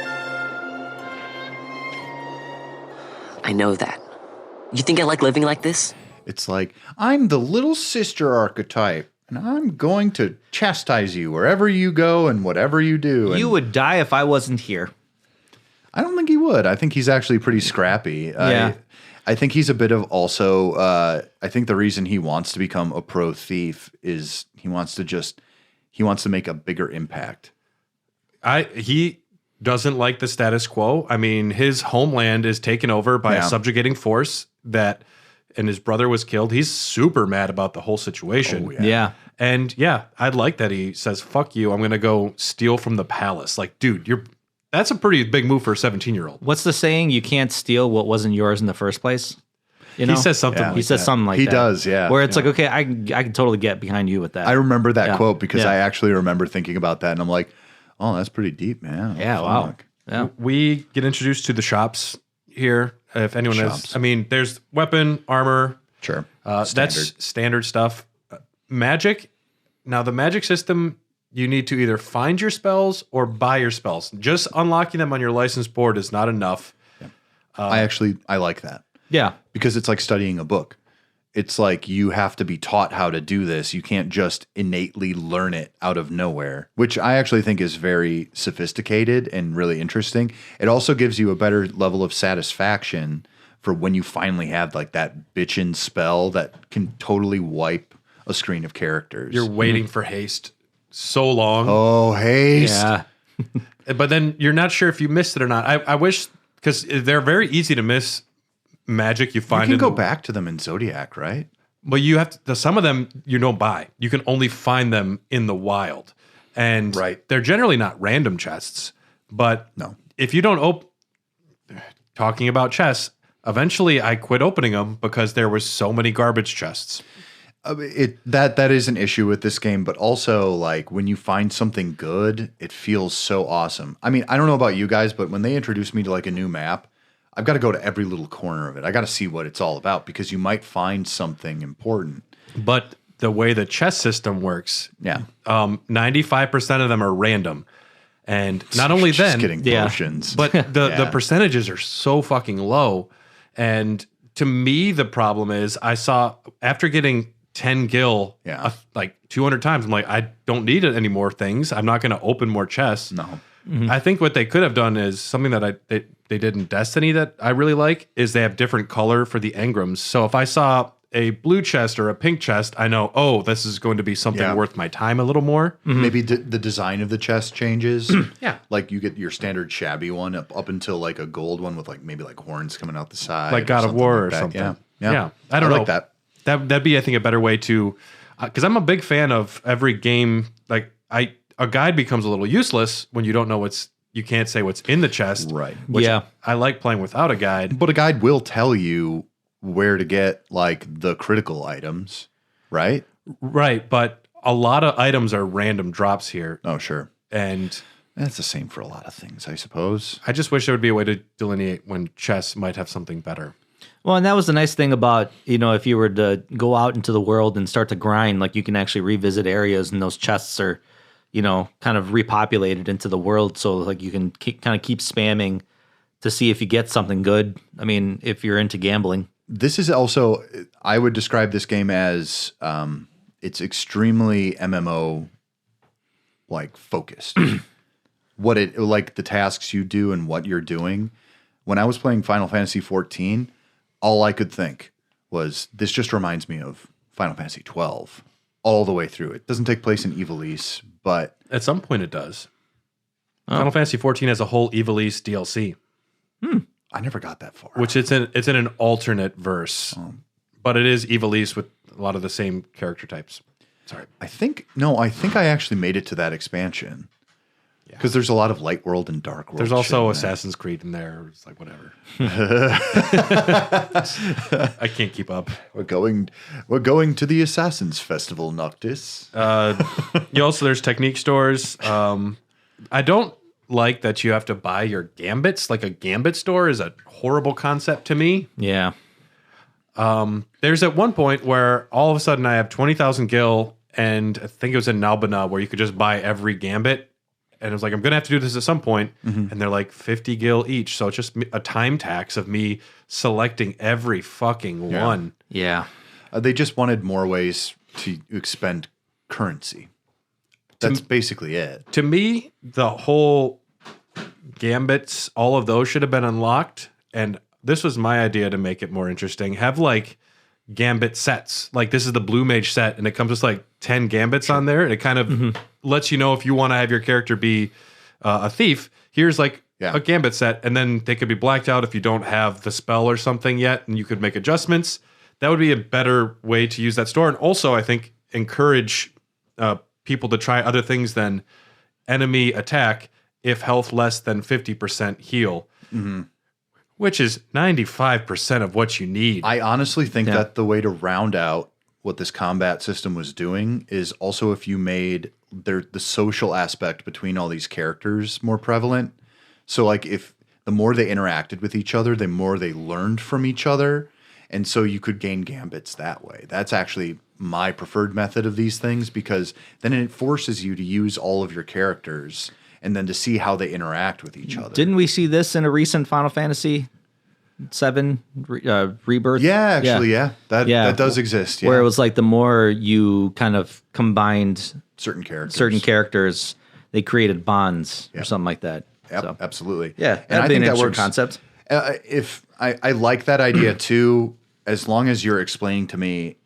D: I know that. You think I like living like this?
C: It's like, I'm the little sister archetype, and I'm going to chastise you wherever you go and whatever you do. And
B: You would die if I wasn't here.
C: I don't think he would. I think he's actually pretty scrappy.
B: Yeah.
C: I think he's a bit of also, I think the reason he wants to become a pro thief is he wants to make a bigger impact.
A: He doesn't like the status quo. I mean, his homeland is taken over by a subjugating force and his brother was killed. He's super mad about the whole situation.
C: Oh,
B: Yeah.
A: And yeah, I'd like that he says, fuck you, I'm going to go steal from the palace. Like, dude, that's a pretty big move for a 17-year-old.
B: What's the saying? You can't steal what wasn't yours in the first place. You know?
A: He says something like
B: He says
A: that.
B: something like
C: He
B: that.
C: does, yeah.
B: Where it's like, okay, I can totally get behind you with that.
C: I remember that
B: Yeah.
C: quote because
B: Yeah.
C: I actually remember thinking about that, and I'm like, oh, that's pretty deep, man.
B: Yeah, wow.
C: Fuck.
B: Yeah.
A: We get introduced to the shops here. If anyone has,
C: Shops.
A: I mean, there's weapon, armor.
C: Sure.
A: That's standard stuff. Magic. Now, the magic system you need to either find your spells or buy your spells. Just unlocking them on your license board is not enough.
C: I like that.
B: Yeah.
C: Because it's like studying a book. It's like you have to be taught how to do this. You can't just innately learn it out of nowhere, which I actually think is very sophisticated and really interesting. It also gives you a better level of satisfaction for when you finally have like that bitchin' spell that can totally wipe a screen of characters.
A: You're waiting for haste so long.
C: Oh, haste.
B: Yeah.
A: But then you're not sure if you missed it or not. I wish, because they're very easy to miss magic you find.
C: You can go back to them in Zodiac, right?
A: Well, you have to, some of them you don't buy. You can only find them in the wild. And they're generally not random chests. But
C: no,
A: if you don't talking about chests, eventually I quit opening them because there was so many garbage chests.
C: That is an issue with this game, but also like when you find something good, it feels so awesome. I mean, I don't know about you guys, but when they introduce me to like a new map, I've got to go to every little corner of it. I got to see what it's all about because you might find something important.
A: But the way the chest system works, 95% of them are random. And not only
C: just
A: then,
C: getting potions,
A: but the percentages are so fucking low. And to me, the problem is I saw after getting 10 gil like 200 times, I'm like, I don't need it any more things. I'm not going to open more chests.
C: No.
A: I think what they could have done is something that they did in Destiny that I really like is they have different color for the engrams. So if I saw a blue chest or a pink chest, I know, oh, this is going to be something worth my time a little more.
C: Maybe the design of the chest changes.
A: Yeah.
C: Like you get your standard shabby one up until like a gold one with like maybe like horns coming out the side.
A: Like God of War or something. Yeah. I don't know.
C: Like that.
A: That'd be, I think, a better way to, because I'm a big fan of every game. Like a guide becomes a little useless when you don't know you can't say what's in the chest.
C: Right.
A: Which I like playing without a guide.
C: But a guide will tell you where to get like the critical items, right?
A: Right. But a lot of items are random drops here.
C: Oh, sure.
A: And
C: that's the same for a lot of things, I suppose.
A: I just wish there would be a way to delineate when chests might have something better.
B: Well, and that was the nice thing about, if you were to go out into the world and start to grind, like you can actually revisit areas and those chests are, kind of repopulated into the world. So like you can kind of keep spamming to see if you get something good. I mean, if you're into gambling.
C: This is also, I would describe this game as it's extremely MMO like focused. Like the tasks you do and what you're doing. When I was playing Final Fantasy XIV, all I could think was, this just reminds me of Final Fantasy XII all the way through. It doesn't take place in Ivalice, but
A: at some point it does. Final Fantasy XIV has a whole Ivalice DLC.
C: I never got that far.
A: Which it's in an alternate verse, but it is Ivalice with a lot of the same character types. Sorry,
C: I think I actually made it to that expansion. Because there's a lot of light world and dark world.
A: There's also Assassin's Creed in there. It's like whatever. I can't keep up.
C: We're going to the Assassins Festival, Noctis.
A: There's technique stores. I don't like that you have to buy your gambits. Like a gambit store is a horrible concept to me.
B: Yeah.
A: There's at one point where all of a sudden I have 20,000 gil, and I think it was in Nalbana where you could just buy every gambit. And I was like, I'm going to have to do this at some point. And they're like 50 gil each. So it's just a time tax of me selecting every fucking one.
B: Yeah.
C: They just wanted more ways to expend currency. That's basically it.
A: To me, the whole gambits, all of those should have been unlocked. And this was my idea to make it more interesting. Have like gambit sets. Like this is the Blue Mage set, and it comes with like 10 gambits on there. And it kind of lets you know if you want to have your character be a thief. Here's like a gambit set, and then they could be blacked out if you don't have the spell or something yet, and you could make adjustments. That would be a better way to use that store. And also, I think, encourage people to try other things than enemy attack if health less than 50% heal. Which is 95% of what you need.
C: I honestly think that the way to round out what this combat system was doing is also if you made the social aspect between all these characters more prevalent. So like if the more they interacted with each other, the more they learned from each other. And so you could gain gambits that way. That's actually my preferred method of these things, because then it forces you to use all of your characters and then to see how they interact with each other.
B: Didn't we see this in a recent Final Fantasy VII Rebirth?
C: Yeah, actually, yeah. That does exist. Yeah.
B: Where it was like the more you kind of combined
C: certain
B: characters, they created bonds or something like that.
C: Yep,
B: So,
C: absolutely.
B: yeah,
C: and I
B: be
C: think
B: an
C: that
B: interesting
C: works.
B: concept.
C: If I like that idea too, as long as you're explaining to me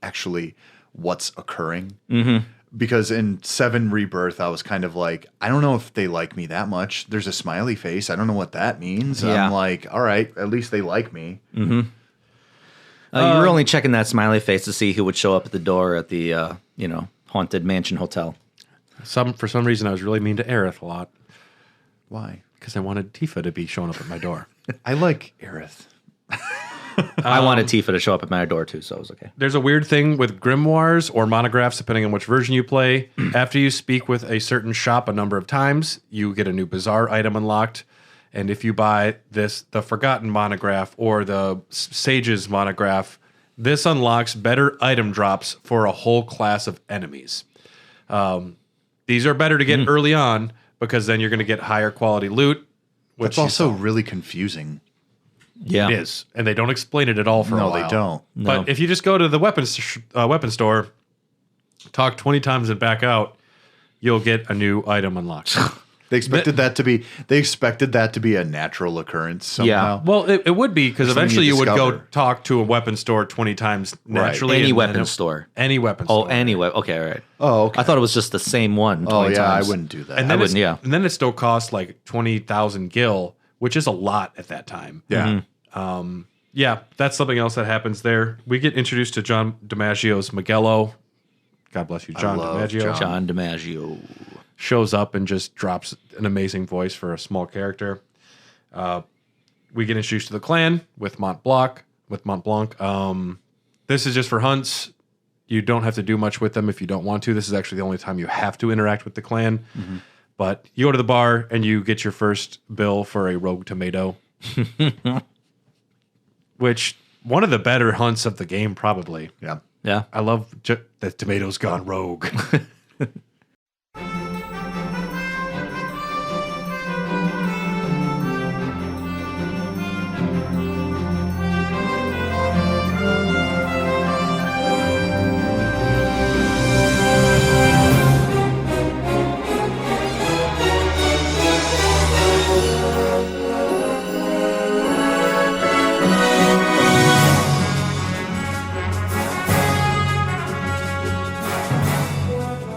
C: actually what's occurring. Mm-hmm. Because in 7 Rebirth, I was kind of like, I don't know if they like me that much. There's a smiley face. I don't know what that means.
B: Yeah.
C: I'm like, all right, at least they like me.
B: Mm-hmm. You were only checking that smiley face to see who would show up at the door at the haunted mansion hotel.
A: For some reason, I was really mean to Aerith a lot
C: Why?
A: because I wanted Tifa to be showing up at my door.
C: I like Aerith.
B: I wanted Tifa to show up at my door too, so it was okay.
A: There's a weird thing with grimoires or monographs, depending on which version you play. After you speak with a certain shop a number of times, you get a new bizarre item unlocked. And if you buy the Forgotten monograph or the Sage's monograph, this unlocks better item drops for a whole class of enemies. These are better to get early on because then you're going to get higher quality loot.
C: That's also really confusing.
B: Yeah.
A: It is. And they don't explain it at all for a while.
C: No, they don't.
A: But if you just go to the weapon store, talk 20 times and back out, you'll get a new item unlocked.
C: They expected that to be a natural occurrence somehow.
B: Yeah.
A: Well, it would be because
C: Something
A: eventually
C: you
A: you would go
C: discover.
A: talk to a weapon store 20 times naturally.
B: Any
A: and
B: weapon
A: then
B: store.
A: Any weapon
B: Oh,
A: store.
B: any weapon. Okay, all right.
C: Oh, okay.
B: I thought it was just the same one 20
C: Oh, yeah,
B: times.
C: I wouldn't do that.
A: And then
B: I wouldn't, yeah.
A: And then it still costs like 20,000 gil, which is a lot at that time.
C: Yeah.
A: Yeah, that's something else that happens there. We get introduced to John DiMaggio's Miguelo. God bless you, John
C: love
A: DiMaggio.
B: John DiMaggio.
A: Shows up and just drops an amazing voice for a small character. We get introduced to the clan with Mont Blanc. This is just for hunts. You don't have to do much with them if you don't want to. This is actually the only time you have to interact with the clan. Mm-hmm. But you go to the bar and you get your first bill for a rogue tomato. Which, one of the better hunts of the game, probably.
C: Yeah.
B: Yeah.
A: I love the tomato's gone rogue.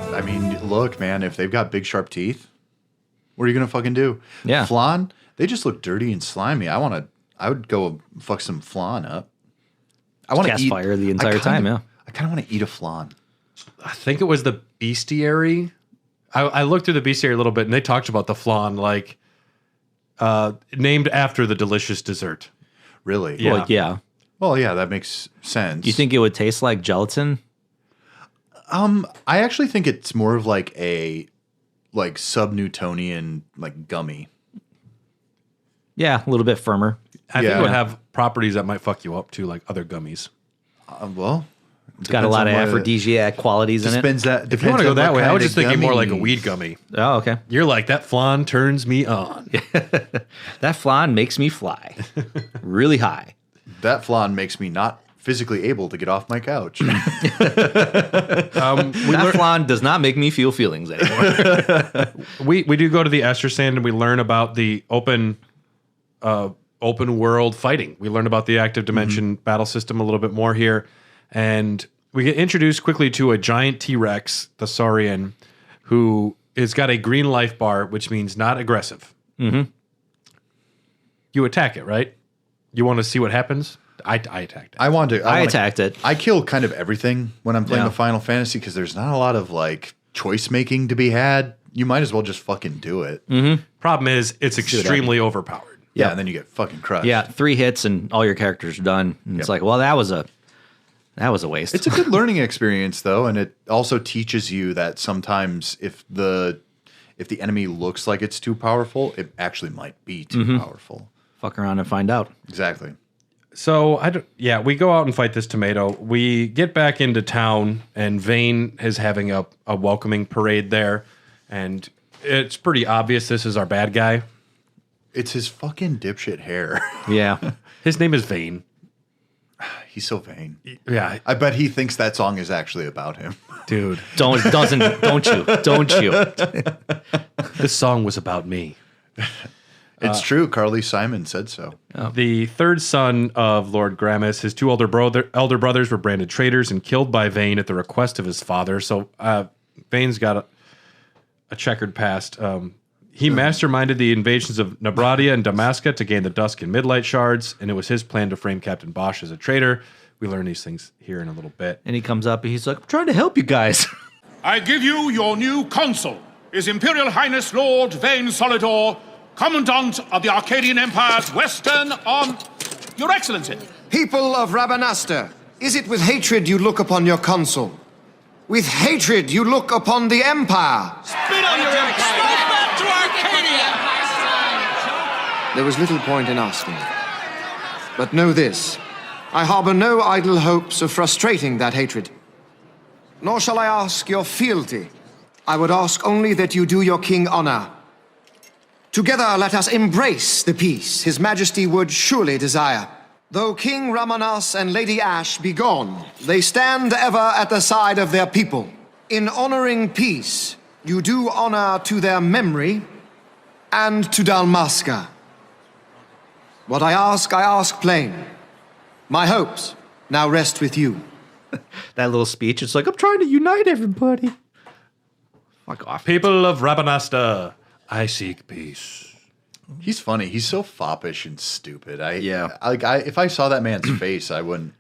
C: I mean, look, man, if they've got big sharp teeth, what are you gonna fucking do?
B: Yeah.
C: Flan, they just look dirty and slimy. I would go fuck some flan up. I want to
B: Cast
C: eat
B: fire the entire time, yeah.
C: I kind of want to eat a flan.
A: I think it was the bestiary. I looked through the bestiary a little bit, and they talked about the flan, like named after the delicious dessert.
C: Really?
A: Yeah.
B: Well, yeah.
C: Well, yeah, that makes sense.
B: Do you think it would taste like gelatin?
C: I actually think it's more of like a sub-Newtonian gummy.
B: Yeah, a little bit firmer.
A: I think
C: Yeah.
A: it would have properties that might fuck you up too, like other gummies.
C: Well,
B: It's got a lot of aphrodisiac qualities in it.
C: Depends that.
A: If you want to go that way, I was just thinking more like a weed gummy.
B: Oh, okay.
A: You're like, that flan turns me on.
B: That flan makes me fly really high.
C: That flan makes me not physically able to get off my couch.
B: That flan does not make me feel feelings anymore.
A: We do go to the Esther Stand and we learn about the open world fighting. We learn about the active dimension battle system a little bit more here. And we get introduced quickly to a giant T-Rex, the Saurian, who has got a green life bar, which means not aggressive. Mm-hmm. You attack it, right? You want to see what happens? I attacked it.
B: I attacked it.
C: I kill kind of everything when I'm playing
B: Yeah.
C: the Final Fantasy because there's not a lot of choice making to be had. You might as well just fucking do it.
A: Problem is, it's extremely overpowered.
C: Yeah, and then you get fucking crushed.
B: Yeah, 3 hits and all your characters are done. And it's like, well, that was a waste.
C: It's a good learning experience though, and it also teaches you that sometimes if the enemy looks like it's too powerful, it actually might be too powerful.
B: Fuck around and find out.
C: Exactly.
A: So we go out and fight this tomato. We get back into town, and Vane is having a welcoming parade there, and it's pretty obvious this is our bad guy.
C: It's his fucking dipshit hair.
B: Yeah.
A: His name is Vane.
C: He's so vain.
A: Yeah,
C: I bet he thinks that song is actually about him.
A: dude.
B: Don't you.
A: This song was about me.
C: It's true. Carly Simon said so.
A: The third son of Lord Gramis, his two elder brothers were branded traitors and killed by Vane at the request of his father. So Vane's got a checkered past. He masterminded the invasions of Nabradia and Damascus to gain the Dusk and Midlight shards, and it was his plan to frame Captain Bosch as a traitor. We learn these things here in a little bit.
B: And he comes up and he's like, I'm trying to help you guys.
F: I give you your new consul, His Imperial Highness Lord Vane Solidor, Commandant of the Arcadian Empire's Western on... Your Excellency.
G: People of Rabanastre, is it with hatred you look upon your consul? With hatred you look upon the Empire?
F: Spit on your empire! Back to Arcadia!
G: There was little point in asking. But know this, I harbor no idle hopes of frustrating that hatred. Nor shall I ask your fealty. I would ask only that you do your king honor. Together let us embrace the peace His Majesty would surely desire. Though King Ramanas and Lady Ash be gone, they stand ever at the side of their people. In honoring peace, you do honor to their memory and to Dalmasca. What I ask plain. My hopes now rest with you.
B: That little speech, it's like, I'm trying to unite everybody. Fuck off.
A: People of Rabanastre, I seek peace.
C: He's funny. He's so foppish and stupid.
B: Yeah.
C: If I saw that man's face, I wouldn't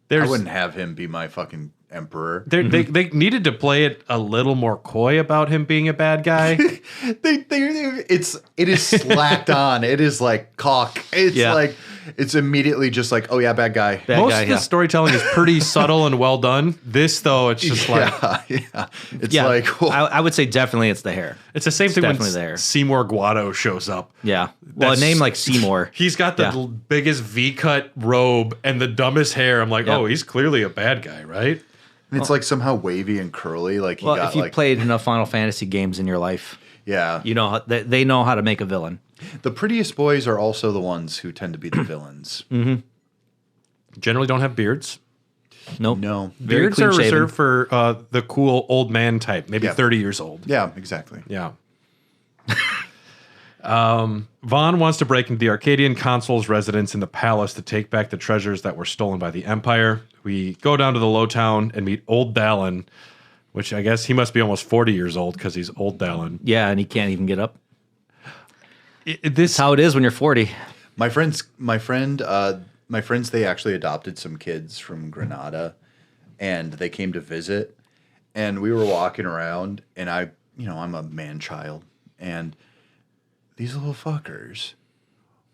C: have him be my fucking emperor.
A: They needed to play it a little more coy about him being a bad guy.
C: It is slacked on. It is like cock. It's like it's immediately just like, oh yeah, bad guy.
A: Most of the storytelling is pretty subtle and well done. This though, it's just like
C: It's like whoa.
B: I would say definitely it's the hair.
A: it's the same thing when
B: definitely there.
A: Seymour Guado shows up.
B: Yeah. Well, a
A: That's-
B: name like Seymour.
A: He's got the biggest V-cut robe and the dumbest hair. I'm like, oh, he's clearly a bad guy, right?
C: And it's like somehow wavy and curly. Like he
B: Well,
C: got
B: if you've
C: like
B: played enough Final Fantasy games in your life,
C: yeah.
B: you know they know how to make a villain.
C: The prettiest boys are also the ones who tend to be the villains.
A: Generally don't have beards.
B: Nope.
C: No.
B: Very
A: Beards are
B: clean-shaven.
A: reserved for the cool old man type, maybe
C: Yeah.
A: 30 years old.
C: Yeah, exactly.
A: Yeah. Vaughn wants to break into the Arcadian consul's residence in the palace to take back the treasures that were stolen by the Empire. We go down to the low town and meet Old Dallin, which I guess he must be almost 40 years old because he's Old Dallin.
B: Yeah, and he can't even get up.
A: This
B: That's how it is when you're 40.
C: My friends, they actually adopted some kids from Granada, and they came to visit. And we were walking around, and I'm a man child, and these little fuckers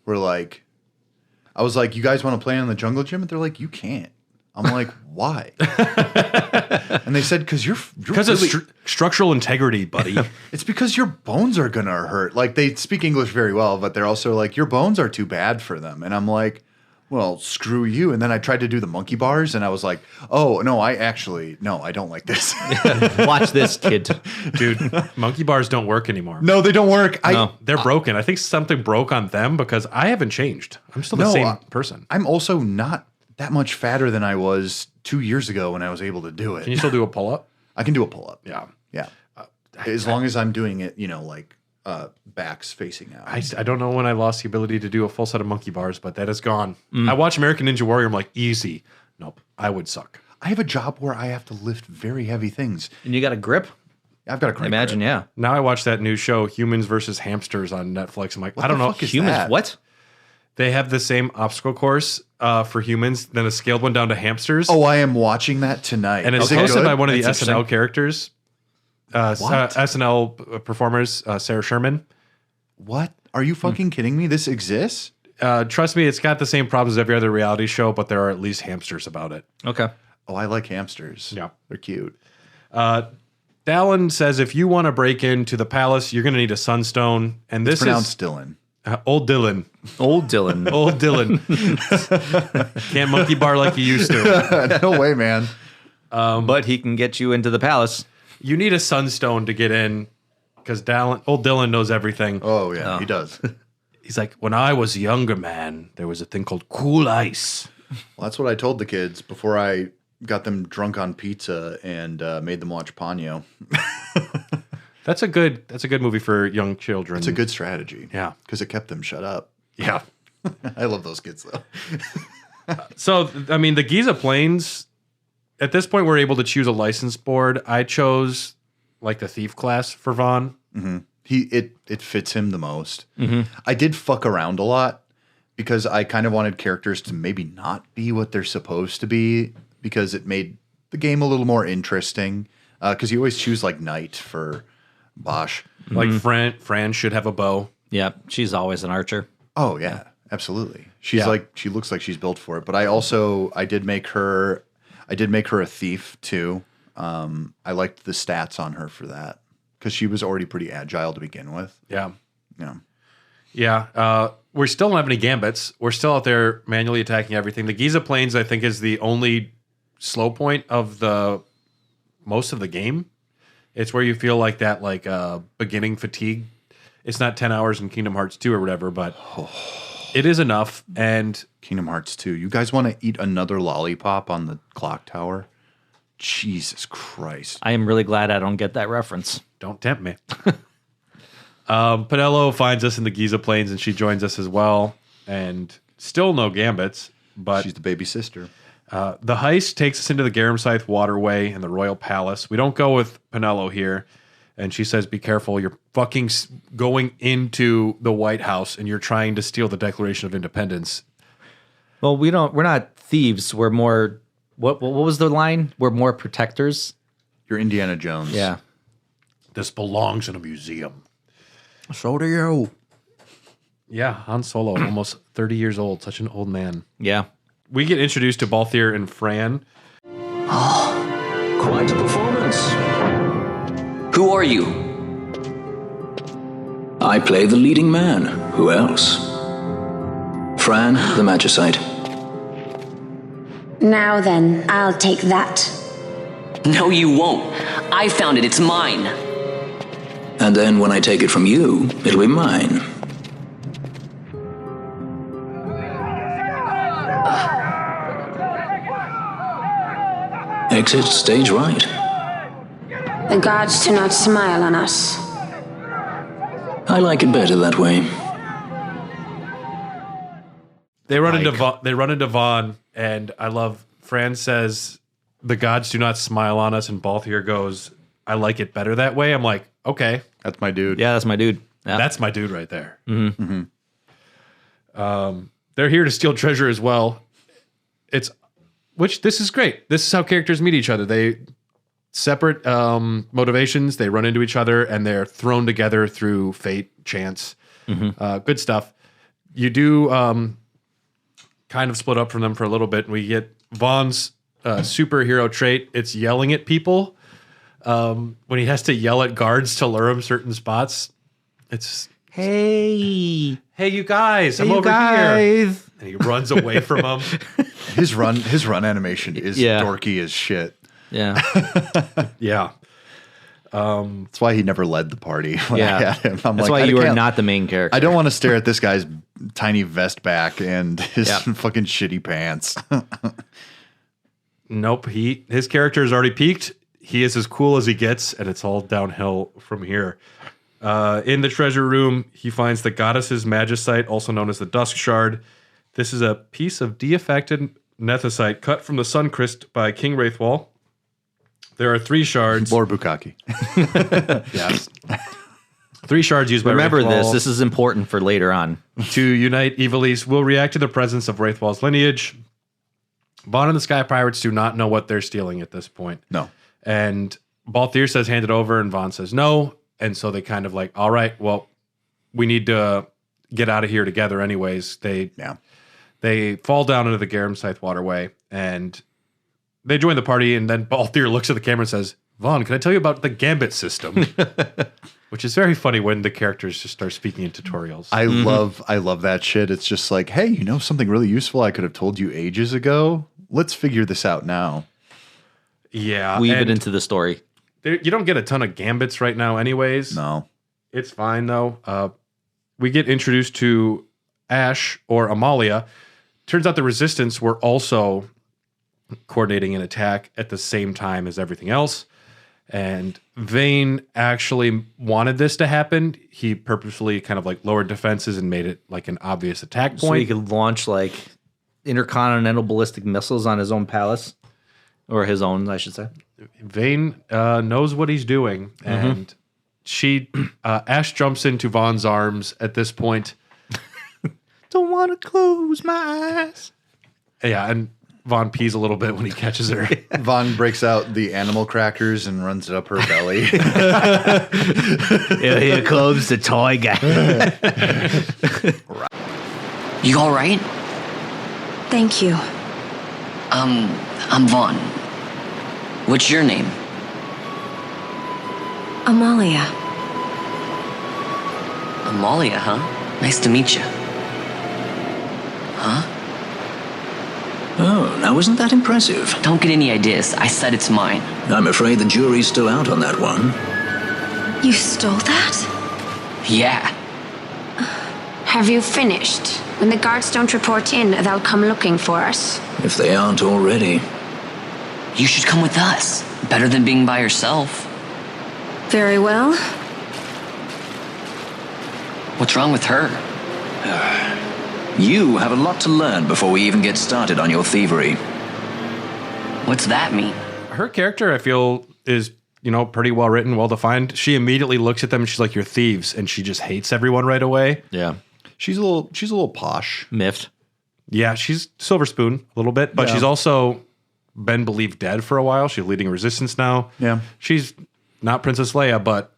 C: were like, I was like, you guys want to play on the jungle gym? And they're like, you can't. I'm like, why? And they said, because you're
A: because
C: really,
A: of structural integrity, buddy.
C: it's because your bones are gonna hurt. Like they speak English very well, but they're also like, your bones are too bad for them. And I'm like, well, screw you. And then I tried to do the monkey bars, and I was like, oh no, I don't like this.
B: Watch this, kid.
A: Dude, monkey bars don't work anymore.
C: No, they don't work.
B: No.
A: They're broken. I think something broke on them because I haven't changed. I'm still the same person.
C: I'm also not that much fatter than I was 2 years ago when I was able to do it.
A: Can you still do a pull-up?
C: I can do a pull-up.
A: Yeah.
C: Yeah. As long as I'm doing it, backs facing out.
A: I don't know when I lost the ability to do a full set of monkey bars, but that is gone. I watch American Ninja Warrior. I'm like, easy. Nope. I would suck.
C: I have a job where I have to lift very heavy things.
B: And you got a grip?
C: I've got a great
B: Imagine,
C: grip.
B: yeah.
A: Now I watch that new show, Humans versus Hamsters, on Netflix. I'm like, I don't know.
C: fuck is
B: Humans,
C: that?
B: what?
A: They have the same obstacle course for humans, then a scaled one down to hamsters.
C: Oh, I am watching that tonight.
A: and it's
C: Is it
A: hosted
C: good?
A: by one of the
B: That's
A: SNL characters, SNL performers, Sarah Sherman.
C: What? Are you fucking kidding me? This exists?
A: Trust me, it's got the same problems as every other reality show, but there are at least hamsters about it.
B: Okay.
C: Oh, I like hamsters.
A: Yeah.
C: They're cute.
A: Dallin says if you want to break into the palace, you're going to need a sunstone. And this
C: Pronounced
A: is
C: Dylan.
A: Old Dylan.
B: Old Dylan.
A: Old Dylan. Can't monkey bar like you used to.
C: No way, man.
B: But he can get you into the palace.
A: You need a sunstone to get in because old Dylan knows everything.
C: Oh, yeah, he does.
A: He's like, when I was a younger man, there was a thing called cool ice.
C: Well, that's what I told the kids before I got them drunk on pizza and made them watch Ponyo.
A: That's a good movie for young children.
C: It's a good strategy.
A: Yeah.
C: Because it kept them shut up.
A: Yeah.
C: I love those kids, though.
A: So, I mean, the Giza Plains, at this point, we're able to choose a license board. I chose, like, the thief class for Vaughn.
C: Mm-hmm. It fits him the most. Mm-hmm. I did fuck around a lot because I kind of wanted characters to maybe not be what they're supposed to be because it made the game a little more interesting. Because you always choose, like, Knight for Bosch.
A: Like, Fran should have a bow.
B: Yeah, she's always an archer.
C: Oh, yeah, absolutely. She looks like she's built for it. But I did make her a thief too. I liked the stats on her for that because she was already pretty agile to begin with.
A: Yeah.
C: Yeah.
A: Yeah. We still don't have any gambits. We're still out there manually attacking everything. The Giza Plains, I think, is the only slow point of the most of the game. It's where you feel like that, like beginning fatigue. It's not 10 hours in Kingdom Hearts 2 or whatever, but it is enough. And
C: Kingdom Hearts 2. You guys want to eat another lollipop on the clock tower? Jesus Christ.
B: I am really glad I don't get that reference.
A: Don't tempt me. Pinello finds us in the Giza Plains, and she joins us as well. And still no gambits, but
C: she's the baby sister.
A: The heist takes us into the Garam Scythe Waterway and the Royal Palace. We don't go with Pinello here. And she says, be careful. You're fucking going into the White House and you're trying to steal the Declaration of Independence.
B: Well, we're not thieves. We're more, what was the line? We're more protectors.
C: You're Indiana Jones.
B: Yeah.
A: This belongs in a museum.
C: So do you.
A: Yeah, Han Solo, almost 30 years old. Such an old man.
B: Yeah.
A: We get introduced to Balthier and Fran.
H: Oh, quite a performance.
D: Who are you?
H: I play the leading man. Who else? Fran, the Magicite.
E: Now then, I'll take that.
D: No, you won't. I found it. It's mine.
H: And then when I take it from you, it'll be mine. Exit stage right.
E: The gods do not smile on us.
H: I like it better that way.
A: They run into Vaughn, and I love Fran says, the gods do not smile on us, and Balthier goes, I like it better that way. I'm like, okay.
C: That's my dude.
B: Yeah, that's my dude. Yeah.
A: That's my dude right there. Mm-hmm. They're here to steal treasure as well. This is great. This is how characters meet each other. They separate motivations. They run into each other, and they're thrown together through fate, chance. Mm-hmm. Good stuff. You do kind of split up from them for a little bit, and we get Vaughn's superhero trait. It's yelling at people. When he has to yell at guards to lure him certain spots, it's
B: hey,
A: you guys, I'm over here. And he runs away from them.
C: His run animation is dorky as shit.
B: Yeah.
A: Yeah.
C: That's why he never led the party when I had him.
B: That's why you are not the main character.
C: I don't want to stare at this guy's tiny vest back and his fucking shitty pants.
A: Nope. His character is already peaked. He is as cool as he gets, and it's all downhill from here. In the treasure room, he finds the goddess's magicite, also known as the Dusk Shard. This is a piece of de-affected nethicite cut from the Suncrist by King Wraithwall. There are 3 shards.
C: Lord Bukaki.
A: Yes. 3 shards used by
B: Remember
A: Wraithwall.
B: this is important for later on.
A: To unite Ivalice will react to the presence of Wraithwall's lineage. Vaughn and the Sky Pirates do not know what they're stealing at this point.
C: No.
A: And Balthier says, hand it over, and Vaughn says no. And so they kind of like, all right, well, we need to get out of here together anyways. They fall down into the Garam Scythe Waterway, and they join the party, and then Balthier looks at the camera and says, Vaughn, can I tell you about the Gambit system? Which is very funny when the characters just start speaking in tutorials.
C: I love that shit. It's just like, hey, you know something really useful I could have told you ages ago? Let's figure this out now.
A: Yeah.
B: Weave it into the story.
A: You don't get a ton of Gambits right now anyways.
C: No.
A: It's fine, though. We get introduced to Ash or Amalia. Turns out the Resistance were also coordinating an attack at the same time as everything else. And Vane actually wanted this to happen. He purposefully kind of like lowered defenses and made it like an obvious attack point.
B: So he could launch like intercontinental ballistic missiles on his own palace. Or his own, I should say.
A: Vane knows what he's doing. And Ash jumps into Vaughn's arms at this point.
B: Don't want to close my eyes.
A: Yeah, and Vaughn pees a little bit when he catches her.
C: Vaughn breaks out the animal crackers and runs it up her belly.
B: Here comes the tiger.
D: You all right?
E: Thank you.
D: I'm Vaughn. What's your name?
E: Amalia.
D: Amalia, huh? Nice to meet you. Huh?
H: Oh, now isn't that impressive?
D: Don't get any ideas. I said it's mine.
H: I'm afraid the jury's still out on that one.
E: You stole that?
D: Yeah.
I: Have you finished? When the guards don't report in, they'll come looking for us.
H: If they aren't already.
D: You should come with us. Better than being by yourself.
I: Very well.
D: What's wrong with her?
H: You have a lot to learn before we even get started on your thievery.
D: What's that mean?
A: Her character, I feel, is, pretty well written, well defined. She immediately looks at them and she's like, "You're thieves," and she just hates everyone right away.
B: Yeah.
C: She's a little posh.
B: Miffed.
A: Yeah, she's Silver Spoon a little bit, but she's also been believed dead for a while. She's leading resistance now.
C: Yeah.
A: She's not Princess Leia, but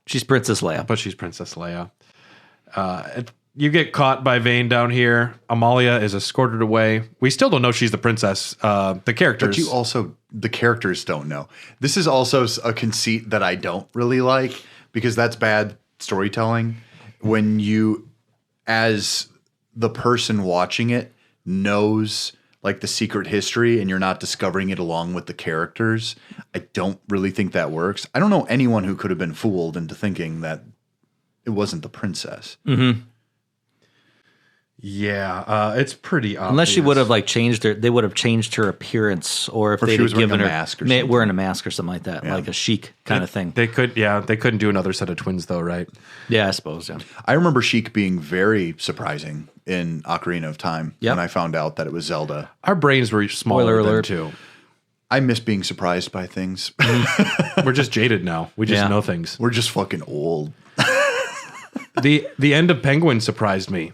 B: She's Princess Leia.
A: she's Princess Leia. You get caught by Vane down here. Amalia is escorted away. We still don't know she's the princess. The characters.
C: But the characters don't know. This is also a conceit that I don't really like because that's bad storytelling. When you, as the person watching it, knows like the secret history and you're not discovering it along with the characters, I don't really think that works. I don't know anyone who could have been fooled into thinking that it wasn't the princess.
B: Mm-hmm.
A: Yeah, it's pretty obvious.
B: Unless she would have changed her, they would have changed her appearance, or if they
C: she was
B: had given
C: wearing a
B: her
C: mask or something.
B: wearing a mask or something like that, like a chic kind of thing.
A: They couldn't do another set of twins though, right?
B: Yeah, I suppose. Yeah.
C: I remember Sheik being very surprising in Ocarina of Time when I found out that it was Zelda.
A: Our brains were smaller
B: Spoiler
A: then
B: alert.
A: too.
C: I miss being surprised by things.
A: We're just jaded now. We just know things.
C: We're just fucking old.
A: The end of Penguin surprised me.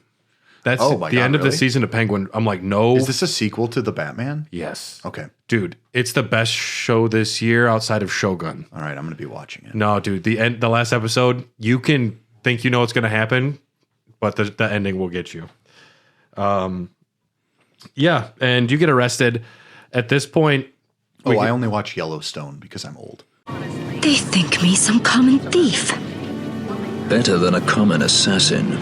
A: That's
C: Oh my
A: the
C: God,
A: end of the
C: really?
A: season of Penguin. I'm like, no.
C: Is this a sequel to the Batman?
A: Yes.
C: Okay.
A: Dude, it's the best show this year outside of Shogun.
C: All right, I'm going to be watching it.
A: No, dude, the last episode, you can think you know what's going to happen, but the ending will get you. Yeah, and you get arrested. At this point,
C: I only watch Yellowstone because I'm old.
E: They think me some common thief.
H: Better than a common assassin.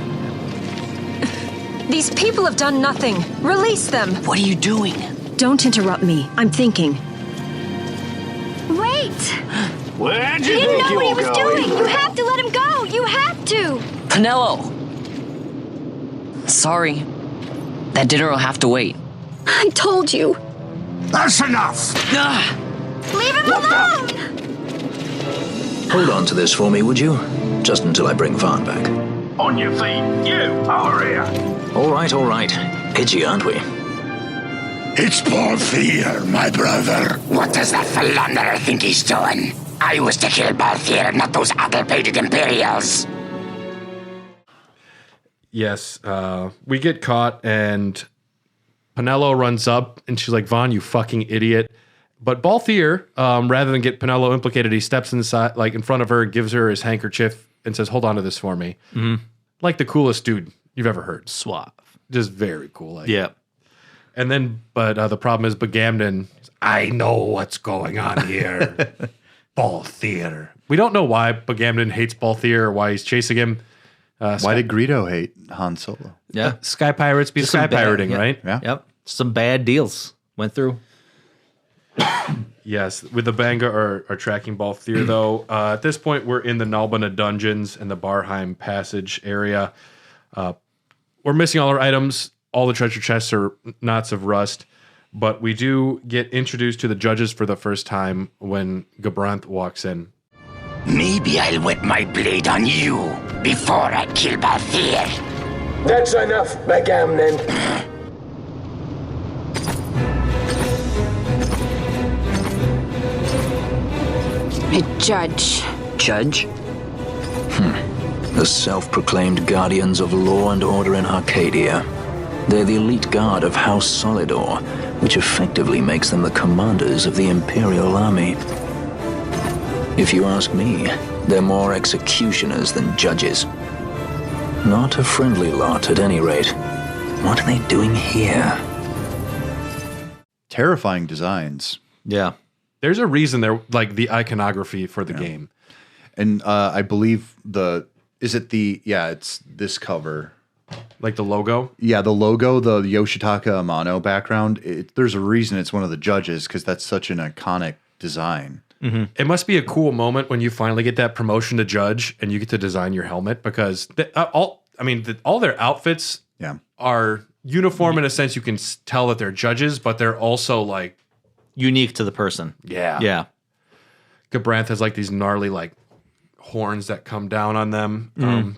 J: These people have done nothing. Release them.
D: What are you doing?
J: Don't interrupt me. I'm thinking.
E: Wait!
K: Where'd
E: He
K: you
E: didn't
K: think
E: know
K: you
E: what he
K: were
E: was
K: going?
E: doing! You have to let him go! You have to!
D: Pinello! Sorry. That dinner will have to wait.
E: I told you.
K: That's enough!
D: Ah!
E: Leave him alone!
H: Hold on to this for me, would you? Just until I bring Vaughn back.
K: On your feet, you over here.
H: All right. Edgy, aren't we?
K: It's Balthier, my brother. What does that philanderer think he's doing? I was to kill Balthier, not those addle-pated Imperials.
A: yes, we get caught, and Pinello runs up, and she's like, "Vaughn, you fucking idiot." But Balthier, rather than get Pinello implicated, he steps inside, in front of her, gives her his handkerchief, and says, "Hold on to this for me." Mm-hmm. Like the coolest dude you've ever heard.
B: Suave.
A: Just very cool.
B: Yeah.
A: And then, but the problem is Bagamnon, I know what's going on here. Balthier. We don't know why Bagamnon hates Balthier or why he's chasing him.
C: Why did Greedo hate Han Solo?
B: Yeah.
A: Sky pirates be
B: Just
A: sky
B: some bad-
A: pirating,
B: yeah.
A: right?
C: Yeah.
B: Yep. Some bad deals went through.
A: Yes, with the Banga are tracking Balthier, though. At this point, we're in the Nalbana dungeons and the Barheim passage area. We're missing all our items. All the treasure chests are knots of rust. But we do get introduced to the judges for the first time when Gabranth walks in.
K: Maybe I'll wet my blade on you before I kill Balthier.
L: That's enough, Bagamnon.
I: A judge.
D: Judge?
H: The self-proclaimed guardians of law and order in Arcadia. They're the elite guard of House Solidor, which effectively makes them the commanders of the Imperial Army. If you ask me, they're more executioners than judges. Not a friendly lot, at any rate. What are they doing here?
C: Terrifying designs.
B: Yeah.
A: There's a reason they're like the iconography for the game.
C: And I believe it's this cover.
A: Like the logo?
C: Yeah, the logo, the Yoshitaka Amano background, there's a reason it's one of the judges because that's such an iconic design.
A: Mm-hmm. It must be a cool moment when you finally get that promotion to judge and you get to design your helmet because all their outfits are uniform in a sense you can tell that they're judges, but they're also like
B: unique to the person.
A: Yeah.
B: Yeah.
A: Gabranth has like these gnarly like horns that come down on them.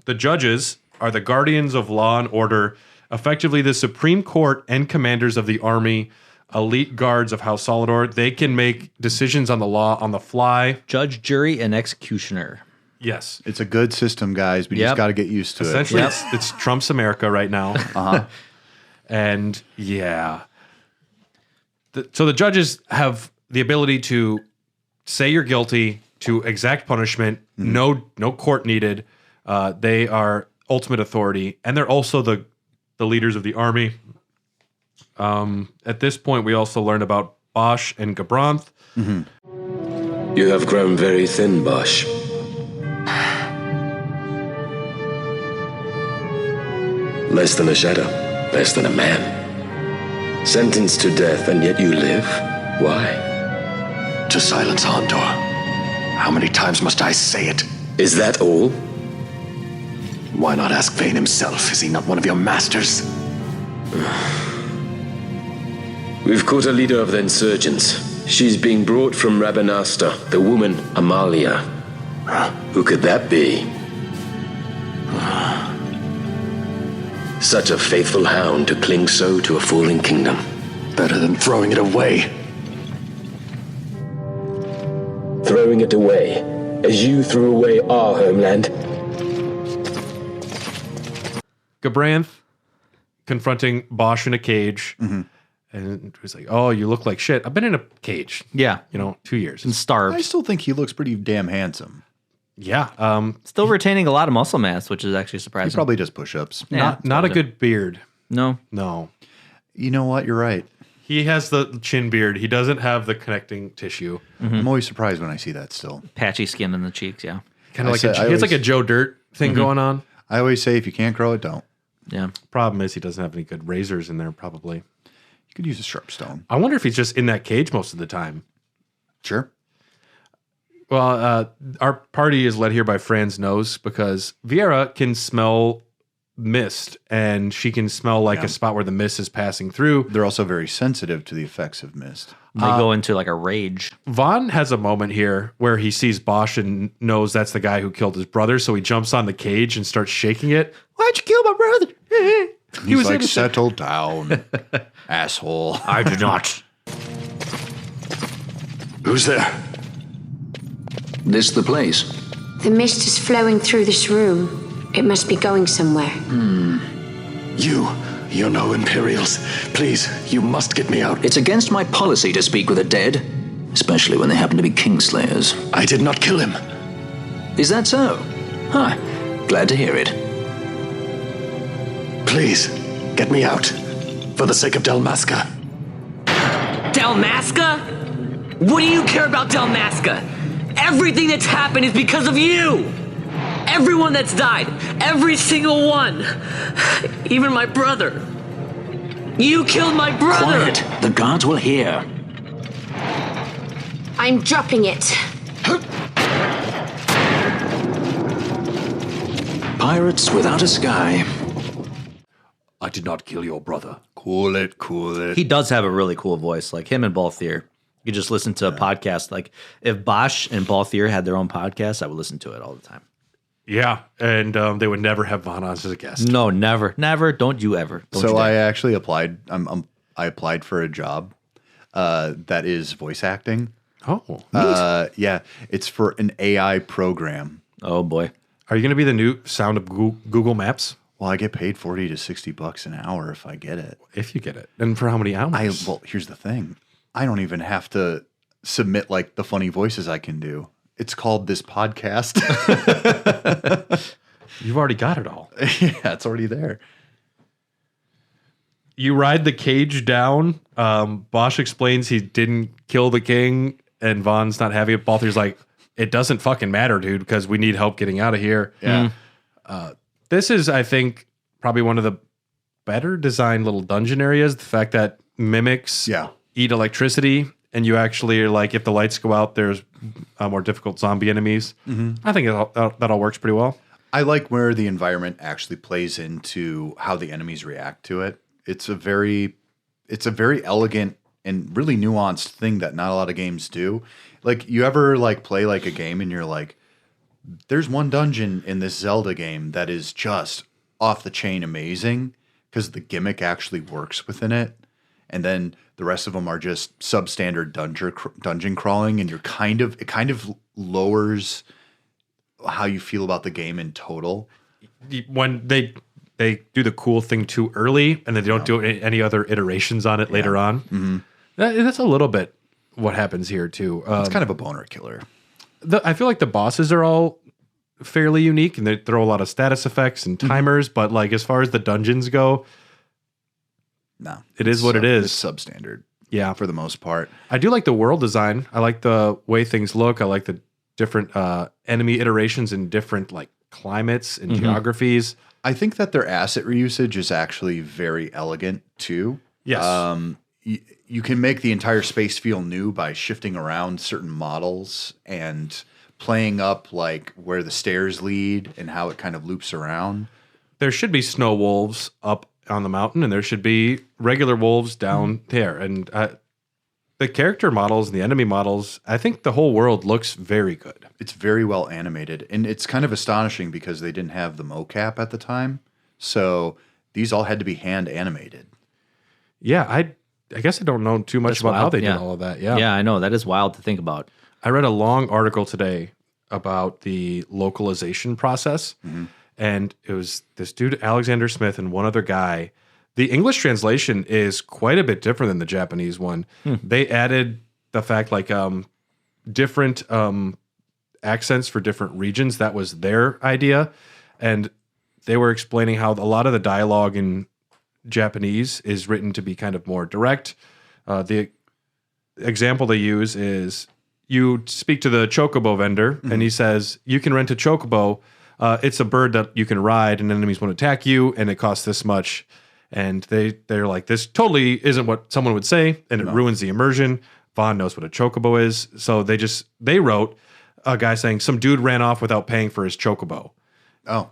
A: The judges are the guardians of law and order, effectively the Supreme Court and commanders of the army, elite guards of House Solidor. They can make decisions on the law on the fly.
B: Judge, jury, and executioner.
A: Yes.
C: It's a good system, guys. We just got to get used to
A: Essentially,
C: it.
A: it's Trump's America right now.
C: Uh-huh.
A: And yeah. So the judges have the ability to say you're guilty, to exact punishment, no court needed. They are ultimate authority, and they're also the leaders of the army. At this point, we also learn about Bosch and Gabranth.
L: You have grown very thin, Bosch. Less than a shadow, less than a man. Sentenced to death, and yet you live? Why?
K: To silence Hondor. How many times must I say it?
L: Is that all?
K: Why not ask Vane himself? Is he not one of your masters?
L: We've caught a leader of the insurgents. She's being brought from Rabanasta, the woman Amalia. Who could that be? Such a faithful hound to cling so to a falling kingdom.
K: Better than throwing it away.
L: Throwing it away, as you threw away our homeland.
A: Gabranth confronting Bosch in a cage. And it was like, oh, you look like shit. I've been in a cage.
B: Yeah.
A: 2 years.
B: And starved.
C: I still think he looks pretty damn handsome.
A: Yeah.
B: Still retaining a lot of muscle mass, which is actually
C: He
B: surprising.
C: probably does push-ups.
B: Yeah,
A: not a good beard.
B: No.
A: No.
C: You know what? You're right.
A: He has the chin beard. He doesn't have the connecting tissue.
C: I'm always surprised when I see that still.
B: Patchy skin in the cheeks, yeah.
A: Kind of like he has like a Joe Dirt thing going on.
C: I always say if you can't grow it, don't.
B: Yeah.
A: Problem is he doesn't have any good razors in there probably.
C: You could use a sharp stone.
A: I wonder if he's just in that cage most of the time.
C: Sure.
A: Well, our party is led here by Fran's nose because Viera can smell mist and she can smell like a spot where the mist is passing through.
C: They're also very sensitive to the effects of mist.
B: They go into like a rage.
A: Vaughn has a moment here where he sees Bosch and knows that's the guy who killed his brother, so he jumps on the cage and starts shaking it. Why'd you kill my brother?
C: He was like, settle down, asshole.
B: I do not.
K: Who's there?
H: This the place?
I: The mist is flowing through this room. It must be going somewhere.
K: You're no Imperials. Please, you must get me out.
H: It's against my policy to speak with the dead, especially when they happen to be Kingslayers.
K: I did not kill him.
H: Is that so? Huh. Glad to hear it.
K: Please, get me out. for the sake of Dalmasca.
D: Dalmasca? What do you care about Dalmasca? Everything that's happened is because of you! Everyone that's died, every single one. Even my brother. You killed my brother!
H: Quiet. The guards will hear.
I: I'm dropping it.
H: Pirates without a sky.
A: I did not kill your brother.
C: Cool it, cool it.
B: He does have a really cool voice, like him and Balthier. You could just listen to a podcast. Like if Bosch and Balthier had their own podcast, I would listen to it all the time.
A: Yeah, and they would never have Von on as a guest.
B: No, never, never. Don't you ever. Don't
C: So
B: you
C: I
B: dare.
C: actually applied. I applied for a job that is voice acting.
A: Oh, neat.
C: Yeah, it's for an AI program.
B: Oh boy.
A: Are you going to be the new sound of Google Maps?
C: Well, I get paid $40 to $60 an hour if I get it.
A: If you get it. And for how many hours?
C: Well, here's the thing. I don't even have to submit like the funny voices I can do. It's called this podcast.
A: You've already got it all.
C: Yeah, it's already there.
A: You ride the cage down. Bosch explains he didn't kill the king, and Von's not having it. Balthier's like, it doesn't fucking matter, dude, because we need help getting out of here.
C: Yeah.
A: This is, I think, probably one of the better designed little dungeon areas. The fact that mimics eat electricity, and you actually are like, if the lights go out, there's more difficult zombie enemies. I think that all works pretty well.
C: I like where the environment actually plays into how the enemies react to it. It's a very elegant and really nuanced thing that not a lot of games do. Like, you ever like play like a game and you're like, there's one dungeon in this Zelda game that is just off the chain amazing because the gimmick actually works within it. And then the rest of them are just substandard dungeon crawling, and it kind of lowers how you feel about the game in total.
A: When they do the cool thing too early, and then they don't do any other iterations on it later on. That's a little bit what happens here too.
C: It's kind of a boner killer.
A: I feel like the bosses are all fairly unique, and they throw a lot of status effects and timers. But like as far as the dungeons go,
C: no,
A: it is what it is.
C: It's substandard.
A: Yeah,
C: for the most part.
A: I do like the world design. I like the way things look. I like the different enemy iterations in different like climates and geographies.
C: I think that their asset reusage is actually very elegant too.
A: Yes.
C: You can make the entire space feel new by shifting around certain models and playing up like where the stairs lead and how it kind of loops around.
A: There should be snow wolves up on the mountain, and there should be regular wolves down there. And the character models and the enemy models, I think the whole world looks very good.
C: It's very well animated, and it's kind of astonishing because they didn't have the mocap at the time. So these all had to be hand animated.
A: Yeah, I guess I don't know too much about how they did
B: yeah.
A: all of that. Yeah.
B: Yeah, I know. That is wild to think about.
A: I read a long article today about the localization process. And it was this dude, Alexander Smith, and one other guy. The English translation is quite a bit different than the Japanese one. They added the fact like different accents for different regions. That was their idea. And they were explaining how a lot of the dialogue in Japanese is written to be kind of more direct. The example they use is you speak to the chocobo vendor, and he says, you can rent a chocobo. It's a bird that you can ride, and enemies won't attack you, and it costs this much. And they're like, this totally isn't what someone would say, and it ruins the immersion. Vaughn knows what a chocobo is. So they wrote a guy saying some dude ran off without paying for his chocobo.
C: Oh.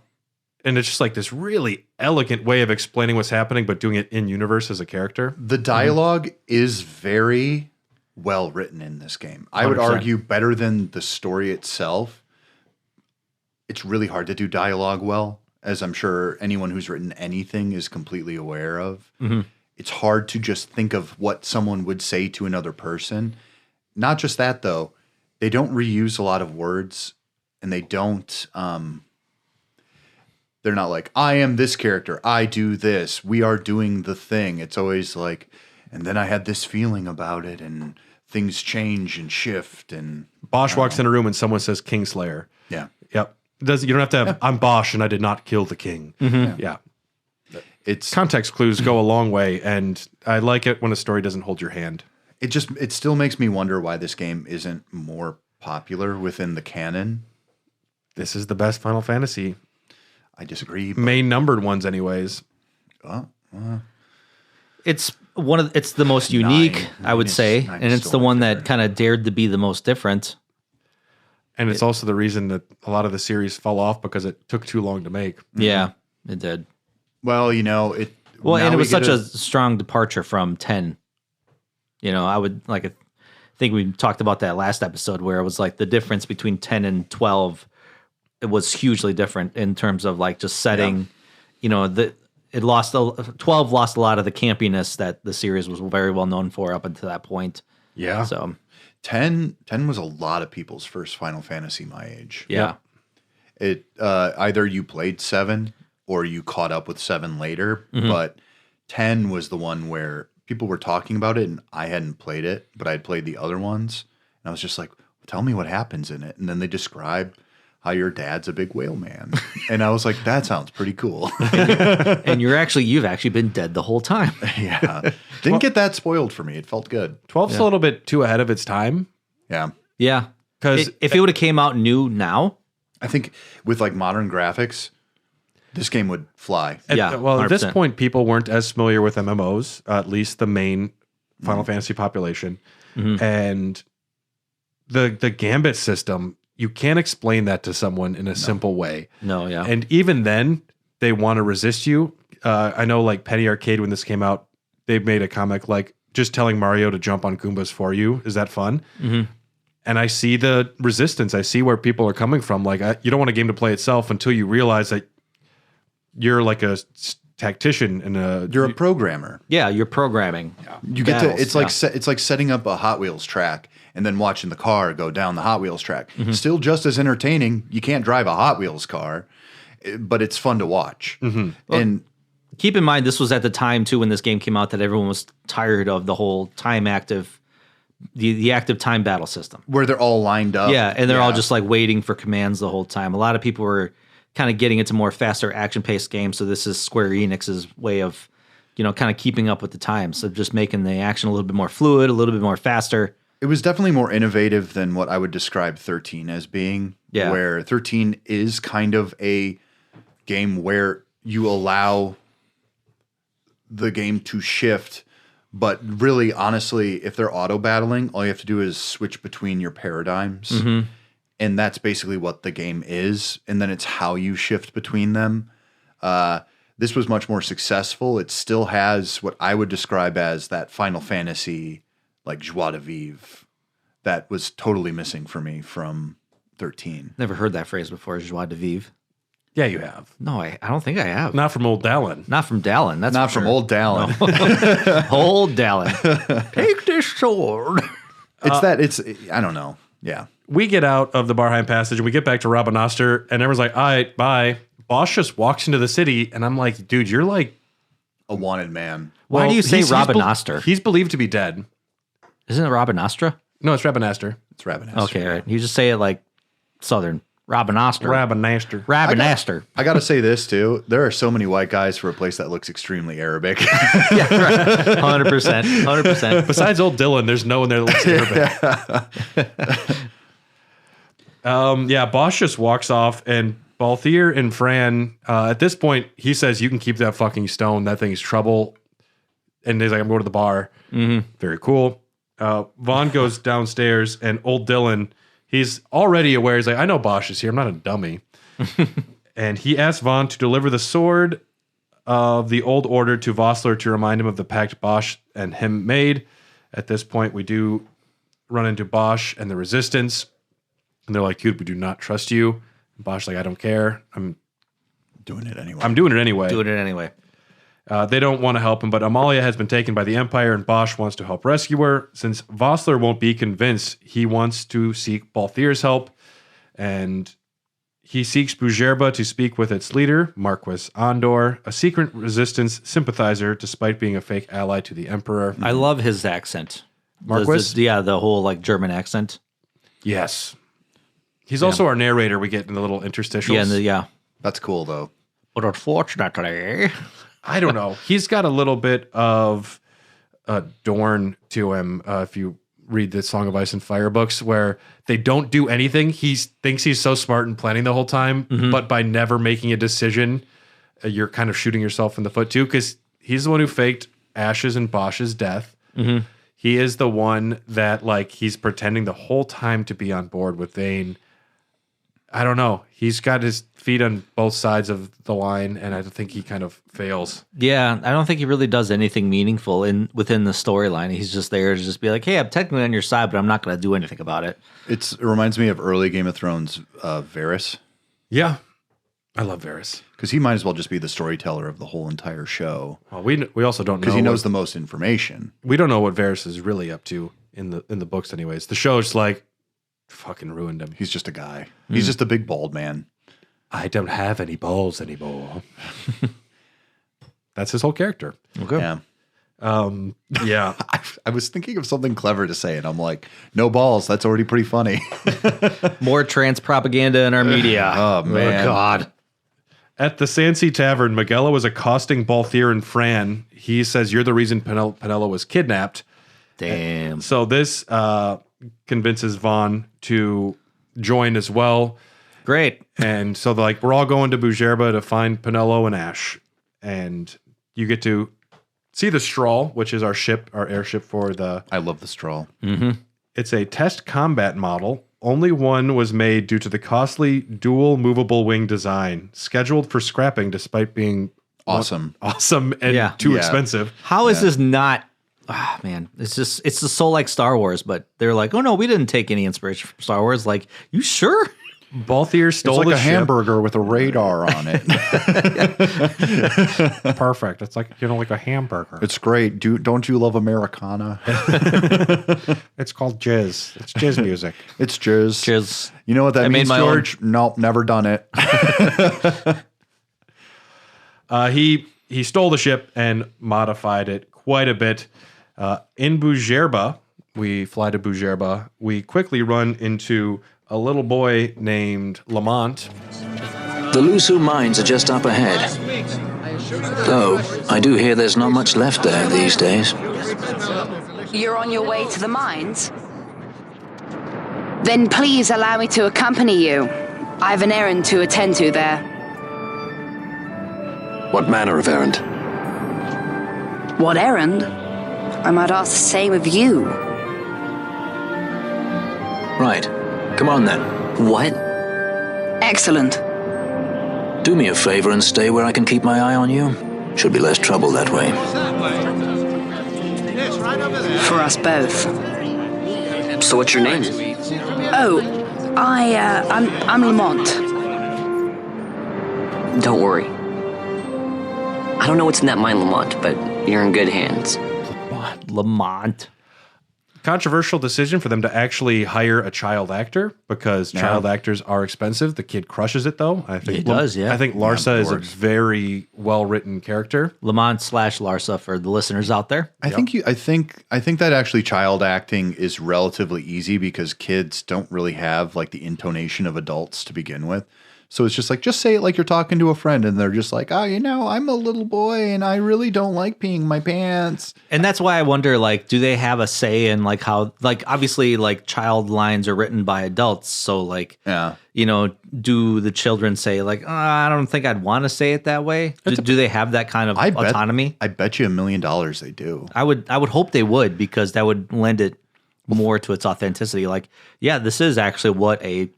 A: And it's just like this really elegant way of explaining what's happening, but doing it in universe as a character.
C: The dialogue is very well written in this game. I would
A: 100%.
C: argue better than the story itself. It's really hard to do dialogue well, as I'm sure anyone who's written anything is completely aware of. It's hard to just think of what someone would say to another person. Not just that, though. They don't reuse a lot of words, and they don't... they're not like, I am this character, I do this, we are doing the thing. It's always like, and then I had this feeling about it, and things change and shift. And
A: Bosch walks in a room and someone says Kingslayer.
C: Yeah.
A: Yep. You don't have to have, I'm Bosch and I did not kill the king. Yeah.
C: It's
A: Context clues go a long way, and I like it when a story doesn't hold your hand.
C: it still makes me wonder why this game isn't more popular within the canon.
A: This is the best Final Fantasy.
C: I disagree. But,
A: Main numbered ones, anyways.
B: It's it's the most unique, I would say,
C: nine
B: and
C: is
B: it's
C: still
B: the
C: my
B: one
C: favorite.
B: that kind of dared to be the most different.
A: And it's also the reason that a lot of the series fell off because it took too long to make.
B: Yeah, it did.
C: well, you know, it.
B: Well,
C: now
B: and it
C: we
B: was
C: get
B: such a strong departure from 10. You know, I would like. I think we talked about that last episode where it was like the difference between 10 and 12. It was hugely different in terms of like just setting. You know, 12 lost a lot of the campiness that the series was very well known for up until that point.
A: Yeah.
B: So
C: 10 was a lot of people's first Final Fantasy my age.
B: yeah.
C: It either you played 7 or you caught up with 7 later, but 10 was the one where people were talking about it and I hadn't played it, but I'd played the other ones. And I was just like, tell me what happens in it. And then they describe how your dad's a big whale man. And I was like, that sounds pretty cool.
B: And you've actually been dead the whole time.
C: Yeah. Didn't get that spoiled for me. It felt good.
A: 12's a little bit too ahead of its time.
C: Yeah.
B: Yeah.
A: 'Cause
B: if it would have came out new now,
C: I think with like modern graphics, this game would fly.
B: yeah.
A: Well, at this
B: 100%.
A: point, people weren't as familiar with MMOs, at least the main Final Fantasy population. And the Gambit system, you can't explain that to someone in a simple way.
B: No, yeah.
A: And even then, they want to resist you. I know, like Penny Arcade, when this came out, they made a comic like just telling Mario to jump on Goombas for you. Is that fun? And I see the resistance. I see where people are coming from. Like, you don't want a game to play itself until you realize that you're like a tactician and
C: You're a programmer.
B: Yeah, you're programming.
C: You get
B: battles,
C: to it's like it's like setting up a Hot Wheels track and then watching the car go down the Hot Wheels track. Still just as entertaining. You can't drive a Hot Wheels car, but it's fun to watch. And
B: Keep in mind, this was at the time too when this game came out that everyone was tired of the whole time active, the active time battle system.
C: where they're all lined up.
B: Yeah, and they're all just like waiting for commands the whole time. A lot of people were kind of getting into more faster action-paced games, so this is Square Enix's way of, you know, kind of keeping up with the times, so just making the action a little bit more fluid, a little bit more faster.
C: It was definitely more innovative than what I would describe 13 as being.
B: Yeah.
C: Where 13 is kind of a game where you allow the game to shift, but really, honestly, if they're auto battling, all you have to do is switch between your paradigms. And that's basically what the game is. And then it's how you shift between them. This was much more successful. It still has what I would describe as that Final Fantasy, like joie de vivre, that was totally missing for me from 13.
B: Never heard that phrase before, joie de vivre.
A: yeah, you have.
B: No, I don't think I have.
A: Not from old Dallin.
B: Not from Dallin. That's
C: Not
B: for
C: from
B: sure.
C: old Dallin.
B: Old Dallin. Take this sword.
C: I don't know. Yeah.
A: We get out of the Barheim Passage and we get back to Rabanastre, and everyone's like, all right, bye. Boss just walks into the city, and I'm like, dude, you're like...
C: A wanted man.
B: Why do you say
A: he's
B: Rabanastre?
A: He's believed to be dead.
B: Isn't it Rabanastre?
A: No, it's Rabanastre.
C: It's Rabanastre.
B: Okay, all right. You just say it like Southern. Rabanastre.
A: Rabanastre.
B: Rabanastre.
C: I got to say this, too. There are so many white guys for a place that looks extremely Arabic.
B: Yeah, right. 100%. 100%.
A: Besides old Dylan, there's no one there that looks Arabic. Boss just walks off, and Balthier and Fran, at this point, he says, you can keep that fucking stone. That thing's trouble. And he's like, I'm going to the bar. Very cool. Vaughn goes downstairs, and old Dylan, he's already aware. He's like, I know Bosch is here. I'm not a dummy. And he asks Vaughn to deliver the sword of the old order to Vossler to remind him of the pact Bosch and him made. At this point, we do run into Bosch and the Resistance. And they're like, dude, we do not trust you. And Bosch's like, I don't care. I'm
C: Doing it anyway.
A: doing it anyway.
B: Doing it anyway.
A: They don't want to help him, but Amalia has been taken by the Empire, and Bosch wants to help rescue her. Since Vossler won't be convinced, he wants to seek Balthier's help, and he seeks Bujerba to speak with its leader, Marquis Andor, a secret resistance sympathizer, despite being a fake ally to the Emperor.
B: I love his accent.
A: Marquis?
B: The whole like German accent.
A: Yes. He's also our narrator we get in the little interstitials.
B: Yeah,
C: That's cool, though.
B: But unfortunately,
A: I don't know. He's got a little bit of Dorn to him. If you read the Song of Ice and Fire books, where they don't do anything, he thinks he's so smart and planning the whole time, but by never making a decision, you're kind of shooting yourself in the foot too, because he's the one who faked Ash's and Bosch's death. He is the one that, like, he's pretending the whole time to be on board with Vane. I don't know. He's got his feet on both sides of the line, and I think he kind of fails.
B: Yeah, I don't think he really does anything meaningful within the storyline. He's just there to just be like, hey, I'm technically on your side, but I'm not going to do anything about it.
C: It reminds me of early Game of Thrones, Varys.
A: Yeah. I love Varys.
C: Because he might as well just be the storyteller of the whole entire show.
A: Well, we also don't know.
C: Because he knows the most information.
A: We don't know what Varys is really up to in the books anyways. The show's like, fucking ruined him.
C: He's just a guy. He's just a big bald man.
A: I don't have any balls anymore. That's his whole character.
C: Okay. Yeah.
A: Yeah.
C: I was thinking of something clever to say, and I'm like, no balls. That's already pretty funny.
B: More trans propaganda in our media.
C: Oh, man.
B: Oh, God.
A: At the Sandsea Tavern, Magella was accosting Balthier and Fran. He says, you're the reason Penella was kidnapped.
B: Damn.
A: So this convinces Vaughn to join as well.
B: Great.
A: And so they're like, we're all going to Bujerba to find Penello and Ash. And you get to see the Strahl, which is our airship for the...
C: I love the Strahl.
A: It's a test combat model. Only one was made due to the costly dual movable wing design, scheduled for scrapping despite being
C: awesome
A: and too expensive.
B: How is this not... Ah, man, it's just so like Star Wars, but they're like, oh no, we didn't take any inspiration from Star Wars. Like, you sure?
A: Balthier stole
C: it's like
A: the
C: a
A: ship.
C: hamburger with a radar on it.
A: Perfect. It's like, like a hamburger.
C: It's great. Don't you love Americana?
A: It's called jizz. It's jizz music.
C: It's jizz.
B: Jizz.
C: You know what that means, George? Nope, never done it.
A: He stole the ship and modified it quite a bit. In Bujerba, we fly to Bujerba. We quickly run into a little boy named Lamont.
H: The Lusu mines are just up ahead. Though, I do hear there's not much left there these days.
M: You're on your way to the mines? Then please allow me to accompany you. I have an errand to attend to there.
H: What manner of errand?
M: What errand? I might ask the same of you.
H: Right. Come on then.
M: What? Excellent.
H: Do me a favor and stay where I can keep my eye on you. Should be less trouble that way.
M: For us both.
D: So what's your name?
M: Oh, I'm Lamont.
D: Don't worry. I don't know what's in that mine, Lamont, but you're in good hands.
B: Lamont.
A: Controversial decision for them to actually hire a child actor because child actors are expensive. The kid crushes it though. I think
B: he does. Yeah.
A: I think Larsa is a very well written character.
B: Lamont / Larsa for the listeners out there.
C: I think that actually child acting is relatively easy because kids don't really have like the intonation of adults to begin with. So it's just like, just say it like you're talking to a friend, and they're just like, oh, I'm a little boy and I really don't like peeing my pants.
B: And that's why I wonder, like, do they have a say in like how, like, obviously, like, child lines are written by adults. So, like, do the children say, like, I don't think I'd want to say it that way? Do they have that kind of autonomy?
C: I bet you $1 million they do.
B: I would hope they would, because that would lend it more to its authenticity. Like, yeah, this is actually what a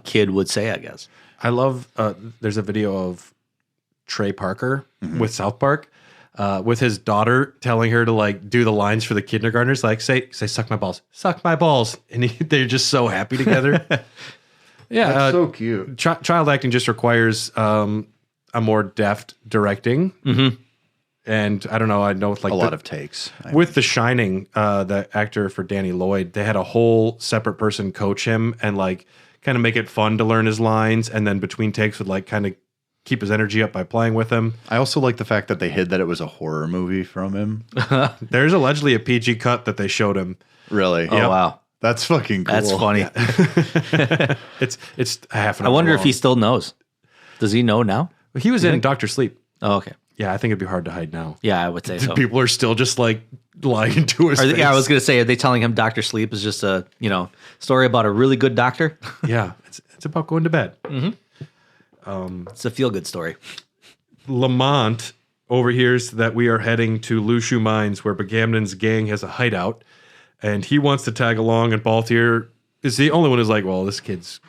B: kid would say, I guess.
A: I love, there's a video of Trey Parker with South Park with his daughter telling her to like do the lines for the kindergartners, like say suck my balls. And they're just so happy together. Yeah.
C: That's so cute.
A: Child acting just requires a more deft directing. And I don't know, I know with like
C: a lot of takes.
A: With The Shining, the actor for Danny Lloyd, they had a whole separate person coach him and like kind of make it fun to learn his lines, and then between takes would like kind of keep his energy up by playing with him.
C: I also like the fact that they hid that it was a horror movie from him.
A: There's allegedly a PG cut that they showed him.
C: Really?
B: Oh, wow.
C: That's fucking cool.
B: That's funny.
A: Yeah. it's half an hour
B: I wonder
A: long.
B: if he still knows. Does he know now?
A: He was in Dr. Sleep.
B: Oh, okay.
A: Yeah, I think it'd be hard to hide now.
B: Yeah, I would say so.
A: People are still just like lying to us.
B: Yeah, I was going to say, are they telling him Dr. Sleep is just a, story about a really good doctor?
A: Yeah, it's about going to bed.
B: It's a feel-good story.
A: Lamont overhears that we are heading to Lushu Mines, where Bagamnon's gang has a hideout, and he wants to tag along, and Balthier is the only one who's like, well, this kid's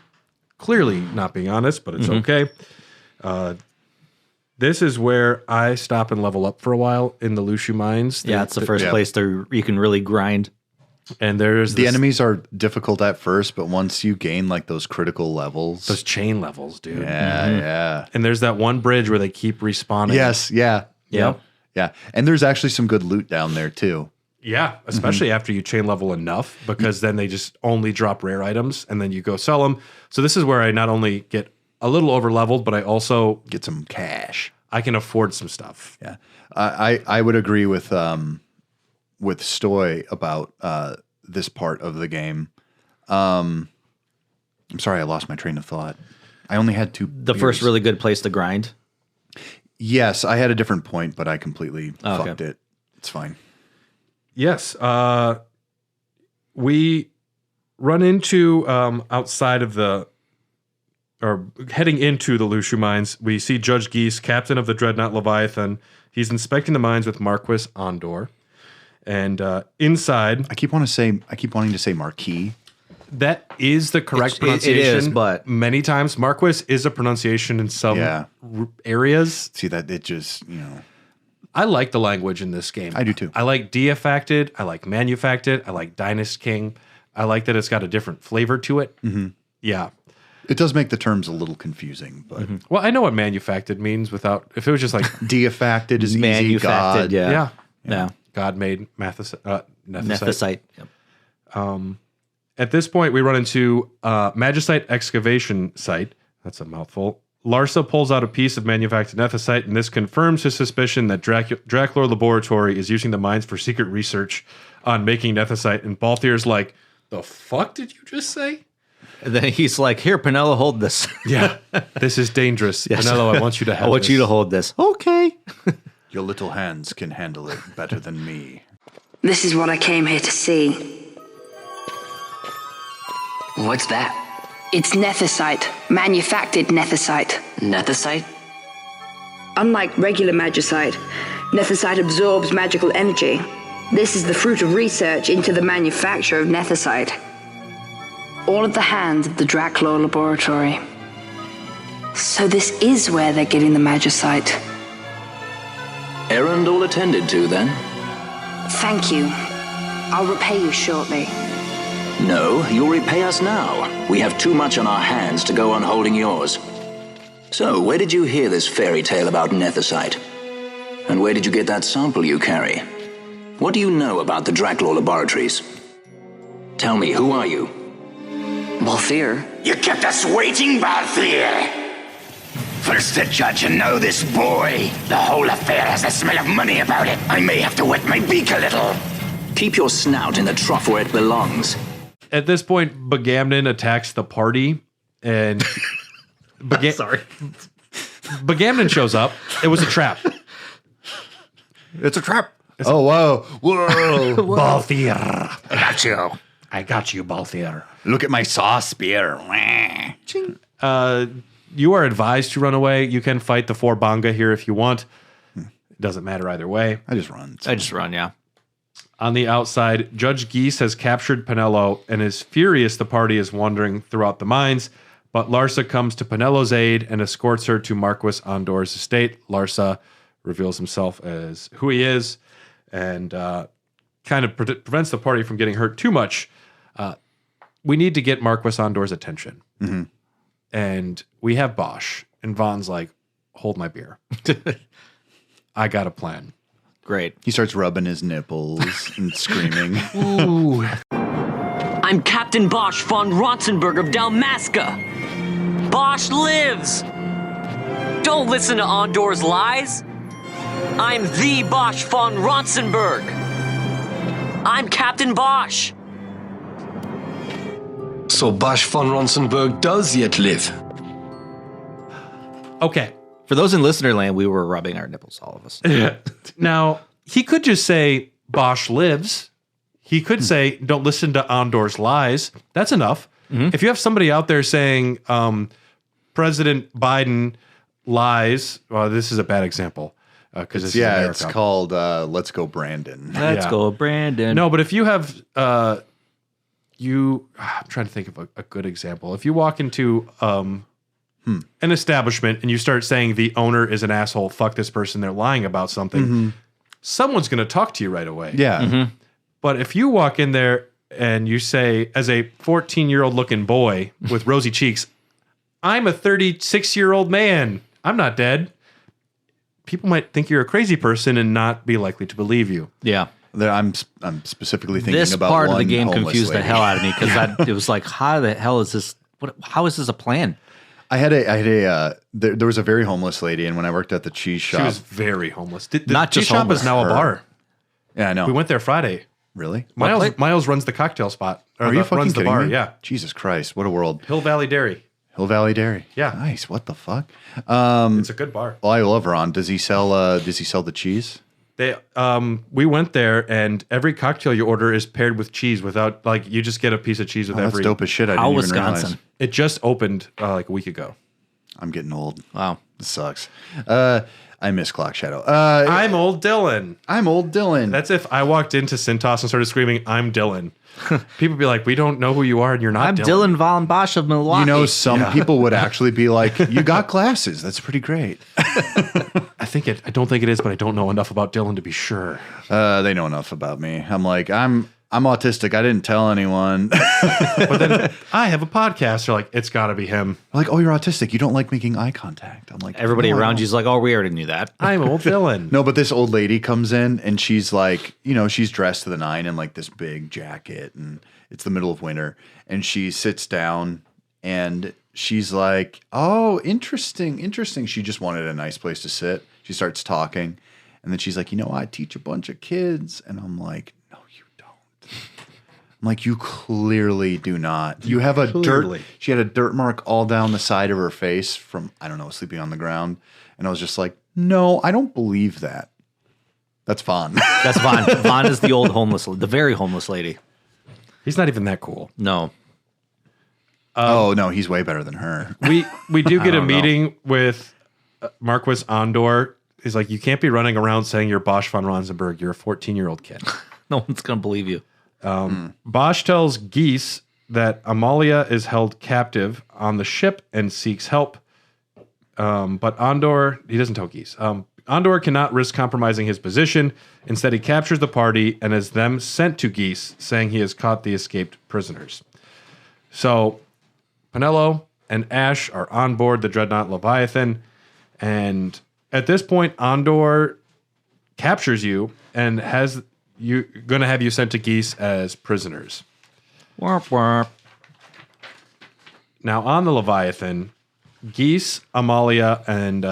A: clearly not being honest, but it's okay. This is where I stop and level up for a while in the Lushu Mines.
B: Yeah, it's the first place you can really grind.
A: And there's
C: the enemies are difficult at first, but once you gain like those critical levels,
A: those chain levels, dude.
C: Yeah.
A: And there's that one bridge where they keep respawning.
C: Yes, yeah.
A: Yep.
C: Yeah. And there's actually some good loot down there too.
A: Yeah, especially after you chain level enough, because then they just only drop rare items and then you go sell them. So this is where I not only get a little over leveled, but I also
C: get some cash.
A: I can afford some stuff.
C: Yeah. I would agree with Stoy about this part of the game. I'm sorry, I lost my train of thought. I only had two.
B: The first really good place to grind?
C: Yes, I had a different point, but I completely fucked it. It's fine.
A: Yes. We run into outside of or heading into the Lushu Mines, we see Judge Geese, captain of the Dreadnought Leviathan. He's inspecting the mines with Marquis Ondor. And inside,
C: I keep wanting to say Marquis.
A: That is the correct pronunciation.
B: It is, but
A: many times Marquis is a pronunciation in some areas.
C: See that it just
A: I like the language in this game.
C: I do too.
A: I like deifacted. I like manufacted. I like Dynast King. I like that it's got a different flavor to it.
C: Mm-hmm.
A: Yeah.
C: It does make the terms a little confusing, but
A: well, I know what manufacted means without. If it was just like
C: deifacted is easy. God,
B: yeah.
A: God made nethicite.
B: Yep.
A: At this point, we run into Magicite excavation site. That's a mouthful. Larsa pulls out a piece of manufactured nethicite, and this confirms his suspicion that Draclor Laboratory is using the mines for secret research on making nethicite. And Balthier's like, "The fuck did you just say?"
B: And then he's like, "Here, Penelo, hold this."
A: Yeah, this is dangerous. Yes. Penelo, I want you to have.
B: I want you to hold this. Okay.
C: Your little hands can handle it better than me.
M: This is what I came here to see.
D: What's that?
M: It's nethicite, manufactured nethicite.
D: Nethicite?
M: Unlike regular magicite, nethicite absorbs magical energy. This is the fruit of research into the manufacture of nethicite. All at the hands of the Draclor Laboratory. So this is where they're getting the magicite.
H: Errand all attended to, then?
M: Thank you. I'll repay you shortly.
H: No, you'll repay us now. We have too much on our hands to go on holding yours. So, where did you hear this fairy tale about nethicite? And where did you get that sample you carry? What do you know about the Draclor Laboratories? Tell me, who are you?
D: Balthier?
K: You kept us waiting, Balthier! First the judge and now this boy. The whole affair has a smell of money about it. I may have to wet my beak a little.
H: Keep your snout in the trough where it belongs.
A: At this point, Bagamnon attacks the party, and Bagamnon shows up. It was a trap.
C: It's a trap. Whoa.
A: Balthier.
K: I got you,
A: Balthier.
C: Look at my saw spear.
A: You are advised to run away. You can fight the 4 Banga here if you want. It doesn't matter either way.
C: I just run.
B: Yeah.
A: On the outside, Judge Geese has captured Penelo and is furious the party is wandering throughout the mines, but Larsa comes to Penelo's aid and escorts her to Marquis Ondor's estate. Larsa reveals himself as who he is and kind of prevents the party from getting hurt too much. We need to get Marquis Ondor's attention.
C: Mm-hmm.
A: And we have Bosch, and Vaughn's like, hold my beer. I got a plan.
B: Great.
C: He starts rubbing his nipples and screaming.
A: Ooh.
D: I'm Captain Bosch von Ronsenberg of Dalmasca. Bosch lives. Don't listen to Ondor's lies. I'm the Bosch von Ronsenberg. I'm Captain Bosch.
N: So Bosch von Ronsenberg does yet live.
A: Okay.
B: For those in listener land, we were rubbing our nipples, all of us.
A: Now, he could just say, Bosch lives. He could say, don't listen to Andor's lies. That's enough. If you have somebody out there saying, President Biden lies, well, this is a bad example. Because
C: it's called Let's Go Brandon.
B: Let's go, Brandon.
A: No, but if you have, I'm trying to think of a good example. If you walk into an establishment and you start saying the owner is an asshole, fuck this person, they're lying about something, someone's going to talk to you right away.
C: Yeah.
A: But if you walk in there and you say, as a 14-year-old looking boy with rosy cheeks, I'm a 36-year-old man, I'm not dead, people might think you're a crazy person and not be likely to believe you.
B: Yeah.
C: I'm specifically thinking
B: This
C: about
B: part of the
C: one
B: game
C: homeless
B: confused
C: lady.
B: the hell out of me because it was like, how the hell is this? How is this a plan?
C: There was a very homeless lady, and when I worked at the cheese shop,
A: She was very homeless. The
B: Not
A: cheese
B: just
A: shop
B: homeless,
A: is now a
C: her.
A: bar.
C: Yeah, I know.
A: We went there Friday.
C: Really?
A: Miles runs the cocktail spot.
C: Are you fucking
A: runs the
C: kidding
A: bar?
C: me?
A: Yeah.
C: Jesus Christ, what a world!
A: Hill Valley Dairy.
C: Hill Valley Dairy.
A: Yeah.
C: Nice. What the fuck?
A: It's a good bar.
C: Well, I love Ron. Does he sell the cheese?
A: They we went there and every cocktail you order is paired with cheese without like you just get a piece of cheese with
C: That's
A: every.
C: dope as shit. I
B: How
C: didn't even
B: Wisconsin?
C: realize.
A: It just opened like a week ago.
C: I'm getting old.
B: Wow.
C: This sucks. I miss Clock Shadow.
A: I'm old Dylan.
C: I'm old Dylan.
A: That's if I walked into Cintas and started screaming, "I'm Dylan." People be like, "We don't know who you are, and you're not."
B: I'm Dylan Von Bosch of Milwaukee.
C: You know, some people would actually be like, "You got glasses. That's pretty great."
A: I don't think it is, but I don't know enough about Dylan to be sure.
C: They know enough about me. I'm like, I'm autistic. I didn't tell anyone.
A: But then I have a podcast. They're like, it's got to be him.
C: Like, oh, you're autistic. You don't like making eye contact. I'm like,
B: Everybody
C: no, I
B: around
C: don't.
B: you's like, oh, we already knew that.
A: I'm old Dylan.
C: No, but this old lady comes in and she's like, she's dressed to the nine in like this big jacket and it's the middle of winter. And she sits down and she's like, oh, interesting. She just wanted a nice place to sit. She starts talking and then she's like, I teach a bunch of kids. And I'm like, no, you don't. I'm like, you clearly do not. You have she had a dirt mark all down the side of her face from, I don't know, sleeping on the ground. And I was just like, no, I don't believe that. That's Vaughn.
B: That's Vaughn. Vaughn is the the very homeless lady.
A: He's not even that cool.
B: No.
C: Oh, no, he's way better than her.
A: We do get a meeting with Marquis Andor. He's like, you can't be running around saying you're Bosch von Ronsenberg. You're a 14-year-old kid.
B: No one's going to believe you.
A: Bosch tells Geese that Amalia is held captive on the ship and seeks help. But Andor, he doesn't tell Geese. Andor cannot risk compromising his position. Instead, he captures the party and has them sent to Geese, saying he has caught the escaped prisoners. So, Penelo and Ash are on board the Dreadnought Leviathan. And at this point, Andor captures you and has you going to have you sent to Geese as prisoners.
B: Warp, warp.
A: Now, on the Leviathan, Geese, Amalia, and,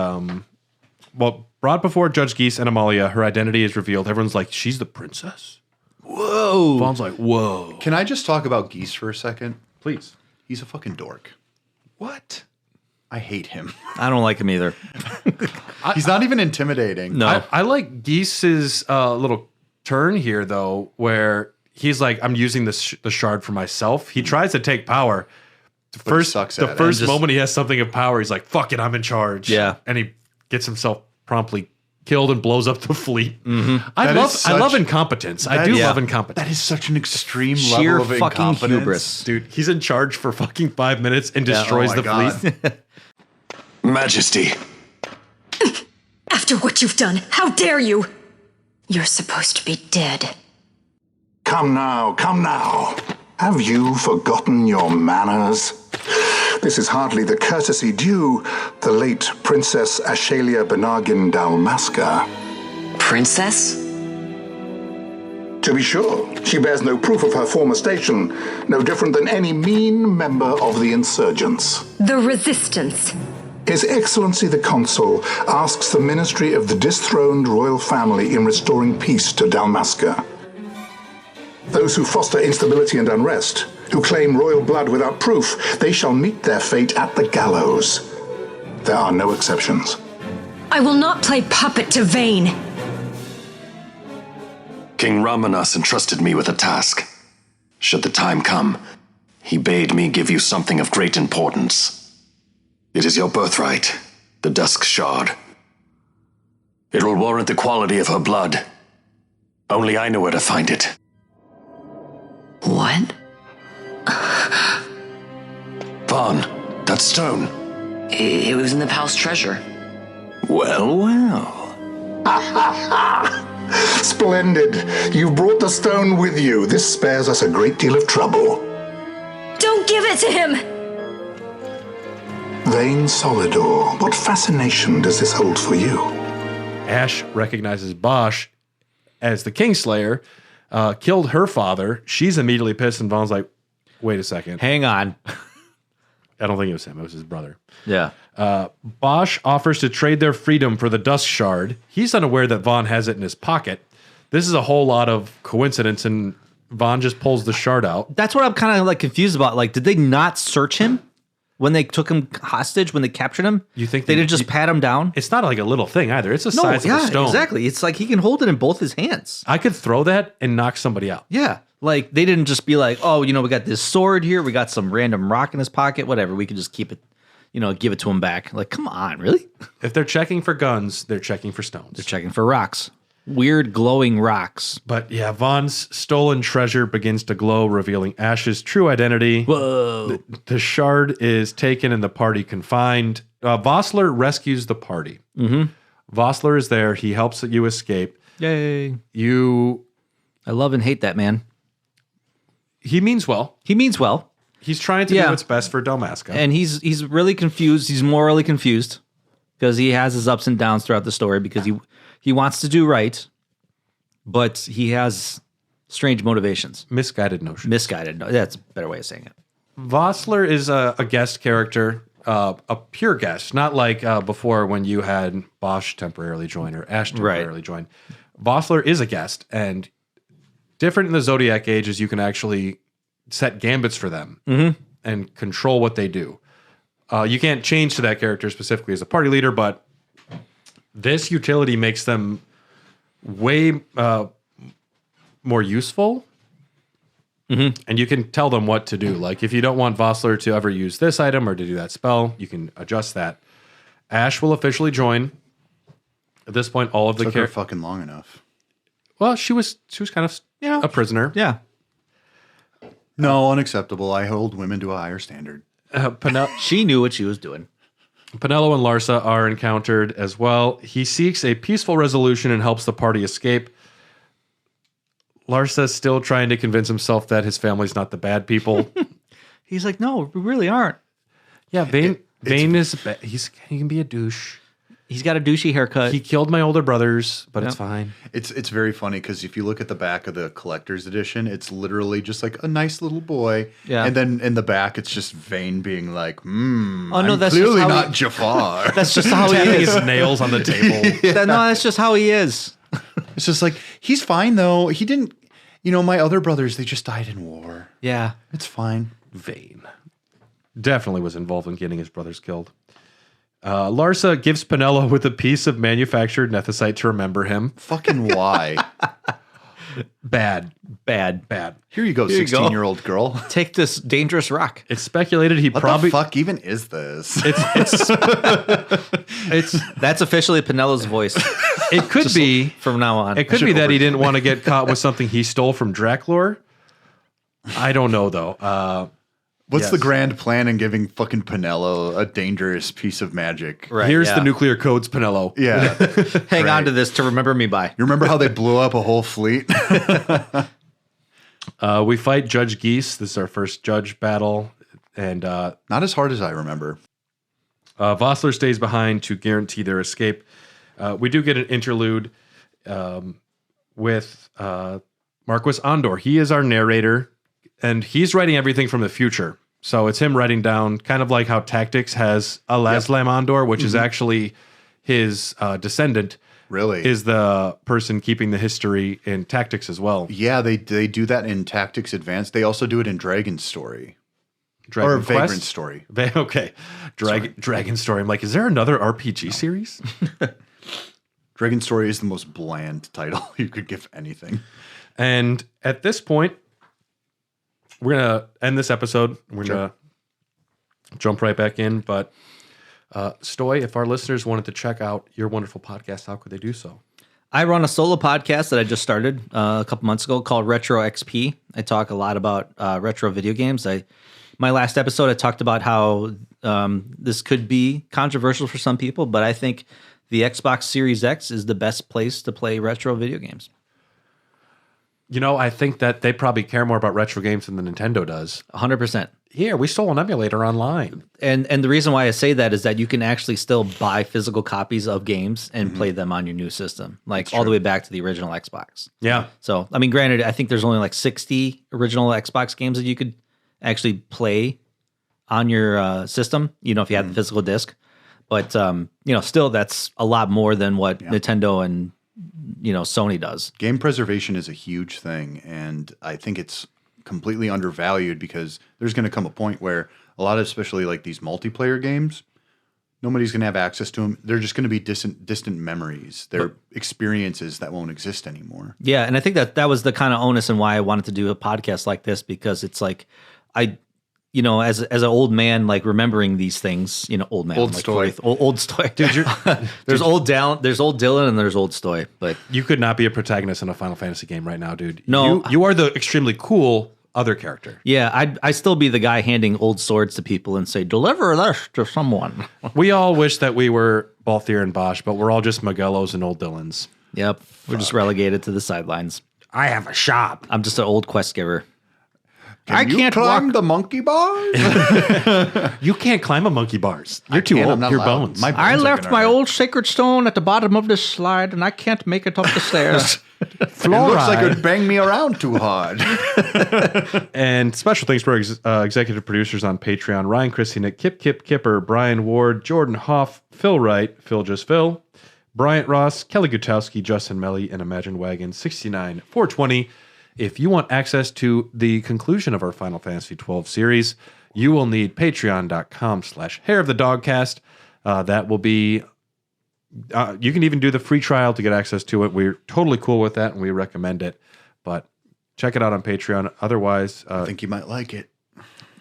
A: brought before Judge Geese and Amalia, her identity is revealed. Everyone's like, she's the princess?
C: Whoa.
A: Vaughn's like, whoa.
C: Can I just talk about Geese for a second?
A: Please.
C: He's a fucking dork.
A: What?
C: I hate him.
B: I don't like him either.
C: He's not even intimidating.
B: No.
A: I like Geese's little turn here, though, where he's like, I'm using the shard for myself. He tries to take power. The first moment he has something of power, he's like, fuck it, I'm in charge.
B: Yeah.
A: And he gets himself promptly killed and blows up the fleet.
B: Mm-hmm.
A: I love incompetence. I do love incompetence.
C: That is such an extreme
B: Sheer
C: level of
B: fucking
C: incompetence.
B: hubris.
A: Dude, he's in charge for fucking 5 minutes and destroys the fleet.
K: Majesty.
J: After what you've done, how dare you? You're supposed to be dead.
K: Come now, come now. Have you forgotten your manners? This is hardly the courtesy due the late Princess Ashalia Benargin Dalmasca.
D: Princess?
K: To be sure, she bears no proof of her former station, no different than any mean member of the insurgents.
J: The Resistance.
K: His Excellency the Consul asks the ministry of the dethroned royal family in restoring peace to Dalmasca. Those who foster instability and unrest, who claim royal blood without proof, they shall meet their fate at the gallows. There are no exceptions.
J: I will not play puppet to Vane.
N: King Ramanas entrusted me with a task. Should the time come, he bade me give you something of great importance. It is your birthright, the Dusk Shard. It will warrant the quality of her blood. Only I know where to find it.
D: What?
N: Vaughn, that stone.
D: It was in the palace treasure.
N: Well, well.
K: Splendid. You brought the stone with you. This spares us a great deal of trouble.
J: Don't give it to him!
K: Vane Solidor, what fascination does this hold for you?
A: Ash recognizes Bosch as the Kingslayer, killed her father. She's immediately pissed, and Vaughn's like, wait a second.
B: Hang on.
A: I don't think it was him. It was his brother.
B: Yeah.
A: Bosch offers to trade their freedom for the Dusk Shard. He's unaware that Vaughn has it in his pocket. This is a whole lot of coincidence, and Vaughn just pulls the shard out.
B: That's what I'm kind of like confused about. Like, did they not search him when they took him hostage, when they captured him?
A: You think
B: they didn't just pat him down?
A: It's not like a little thing either. It's a size of a stone.
B: Exactly. It's like he can hold it in both his hands.
A: I could throw that and knock somebody out.
B: Yeah. Like, they didn't just be like, oh, we got this sword here. We got some random rock in his pocket. Whatever. We can just keep it, give it to him back. Like, come on, really?
A: If they're checking for guns, they're checking for stones.
B: They're checking for rocks. Weird glowing rocks.
A: But yeah, Vaughn's stolen treasure begins to glow, revealing Ash's true identity.
B: Whoa.
A: The shard is taken and the party confined. Vossler rescues the party.
B: Mm-hmm.
A: Vossler is there. He helps you escape.
B: Yay.
A: I
B: love and hate that man.
A: He means well. He's trying to do what's best for Dalmasca.
B: And he's really confused. He's morally confused because he has his ups and downs throughout the story because he wants to do right, but he has strange motivations.
A: Misguided notions.
B: That's a better way of saying it.
A: Vossler is a guest character, a pure guest, not like before when you had Bosch temporarily join or Ash temporarily join. Vossler is a guest, and different in the Zodiac Age is you can actually set gambits for them and control what they do. You can't change to that character specifically as a party leader, but this utility makes them way more useful. And you can tell them what to do. Like if you don't want Vossler to ever use this item or to do that spell, you can adjust that. Ash will officially join. At this point, all of the
C: characters fucking long enough.
A: Well, she was kind of a prisoner.
B: Yeah.
C: No, unacceptable. I hold women to a higher standard.
B: She knew what she was doing.
A: Penelo and Larsa are encountered as well. He seeks a peaceful resolution and helps the party escape. Larsa's still trying to convince himself that his family's not the bad people.
B: He's like, no, we really aren't.
A: Yeah, Vane is he can be a douche.
B: He's got a douchey haircut.
A: He killed my older brothers, but it's fine.
C: It's very funny because if you look at the back of the collector's edition, it's literally just like a nice little boy.
B: Yeah.
C: And then in the back, it's just Vane being like,
B: that's
C: clearly
B: just how
C: not Jafar.
B: That's just how he is.
A: His nails on the table.
B: No, that's just how he is.
C: It's just like, he's fine though. He didn't, my other brothers, they just died in war.
B: Yeah.
C: It's fine.
A: Vane definitely was involved in getting his brothers killed. Larsa gives Penelo with a piece of manufactured nethicite to remember him.
C: Fucking why?
A: Bad.
C: Here you go, 16-year-old girl.
B: Take this dangerous rock.
A: It's speculated he
C: what
A: probably...
C: the fuck even is this?
A: It's
B: That's officially Penelo's voice.
A: It could be
B: from now on.
A: It could be that he didn't want to get caught with something he stole from Draclor. I don't know though.
C: What's the grand plan in giving fucking Penelo a dangerous piece of magic?
B: Right,
A: Here's the nuclear codes, Penelo.
C: Yeah.
B: Hang on to this to remember me by.
C: You remember how they blew up a whole fleet?
A: We fight Judge Geese. This is our first judge battle. And
C: not as hard as I remember.
A: Vossler stays behind to guarantee their escape. We do get an interlude with Marquis Andor. He is our narrator, and he's writing everything from the future. So it's him writing down, kind of like how Tactics has a Laslam Andor, which is actually his descendant.
C: Really?
A: Is the person keeping the history in Tactics as well.
C: Yeah, they do that in Tactics Advanced. They also do it in Dragon's Story.
A: Dragon
C: or Vagrant
A: Quest?
C: Story.
A: Okay. Dragon Story. I'm like, is there another RPG series?
C: Dragon Story is the most bland title you could give anything.
A: And at this point, we're going to end this episode. We're going to jump right back in. But Stoy, if our listeners wanted to check out your wonderful podcast, how could they do so?
B: I run a solo podcast that I just started a couple months ago called Retro XP. I talk a lot about retro video games. My last episode, I talked about how this could be controversial for some people, but I think the Xbox Series X is the best place to play retro video games.
A: You know, I think that they probably care more about retro games than the Nintendo does.
B: 100%.
A: Here, we stole an emulator online.
B: And the reason why I say that is that you can actually still buy physical copies of games and play them on your new system, like all the way back to the original Xbox.
A: Yeah.
B: So, I mean, granted, I think there's only like 60 original Xbox games that you could actually play on your system, you know, if you had the physical disc. But, you know, still that's a lot more than what Nintendo and, you know, Sony does.
C: Game preservation is a huge thing, and I think it's completely undervalued because there's going to come a point where a lot of, especially like these multiplayer games, nobody's going to have access to them. They're just going to be distant memories. They're experiences that won't exist anymore.
B: Yeah, and I think that was the kind of onus and why I wanted to do a podcast like this, because it's like you know, as an old man, like remembering these things, you know, old man,
C: old
B: like
C: Stoy,
B: old Stoy. Dude, there's old Dylan, and there's old Stoy. But
A: you could not be a protagonist in a Final Fantasy game right now, dude.
B: No,
A: you are the extremely cool other character.
B: Yeah, I'd still be the guy handing old swords to people and say, "Deliver this to someone."
A: We all wish that we were Balthier and Bosch, but we're all just Mogellos and old Dylans.
B: Yep, we're just relegated to the sidelines.
A: I have a shop.
B: I'm just an old quest giver.
C: I can't climb the monkey bars.
A: You can't climb a monkey bars. You're too old. Your bones.
B: I left my old sacred stone at the bottom of this slide, and I can't make it up the stairs.
C: It looks like it would bang me around too hard.
A: And special thanks for our executive producers on Patreon: Ryan, Christy, Nick, Kipper, Brian Ward, Jordan Hoff, Phil Wright, Phil Just Phil, Bryant Ross, Kelly Gutowski, Justin Melly, and Imagine Wagon 69420. If you want access to the conclusion of our Final Fantasy XII series, you will need patreon.com/hairofthedogcast. That will be, you can even do the free trial to get access to it. We're totally cool with that, and we recommend it. But check it out on Patreon. Otherwise,
C: I think you might like it.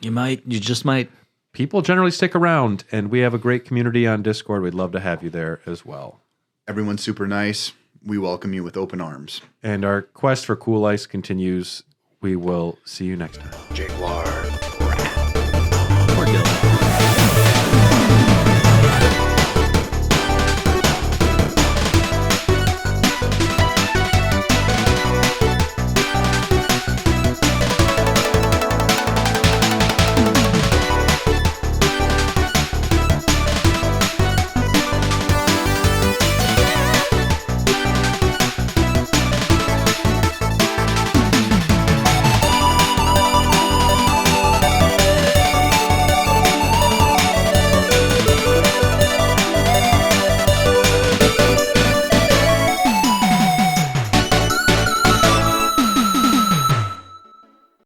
B: You just might.
A: People generally stick around, and we have a great community on Discord. We'd love to have you there as well.
C: Everyone's super nice. We welcome you with open arms.
A: And our quest for cool ice continues. We will see you next time.
N: Jaguar.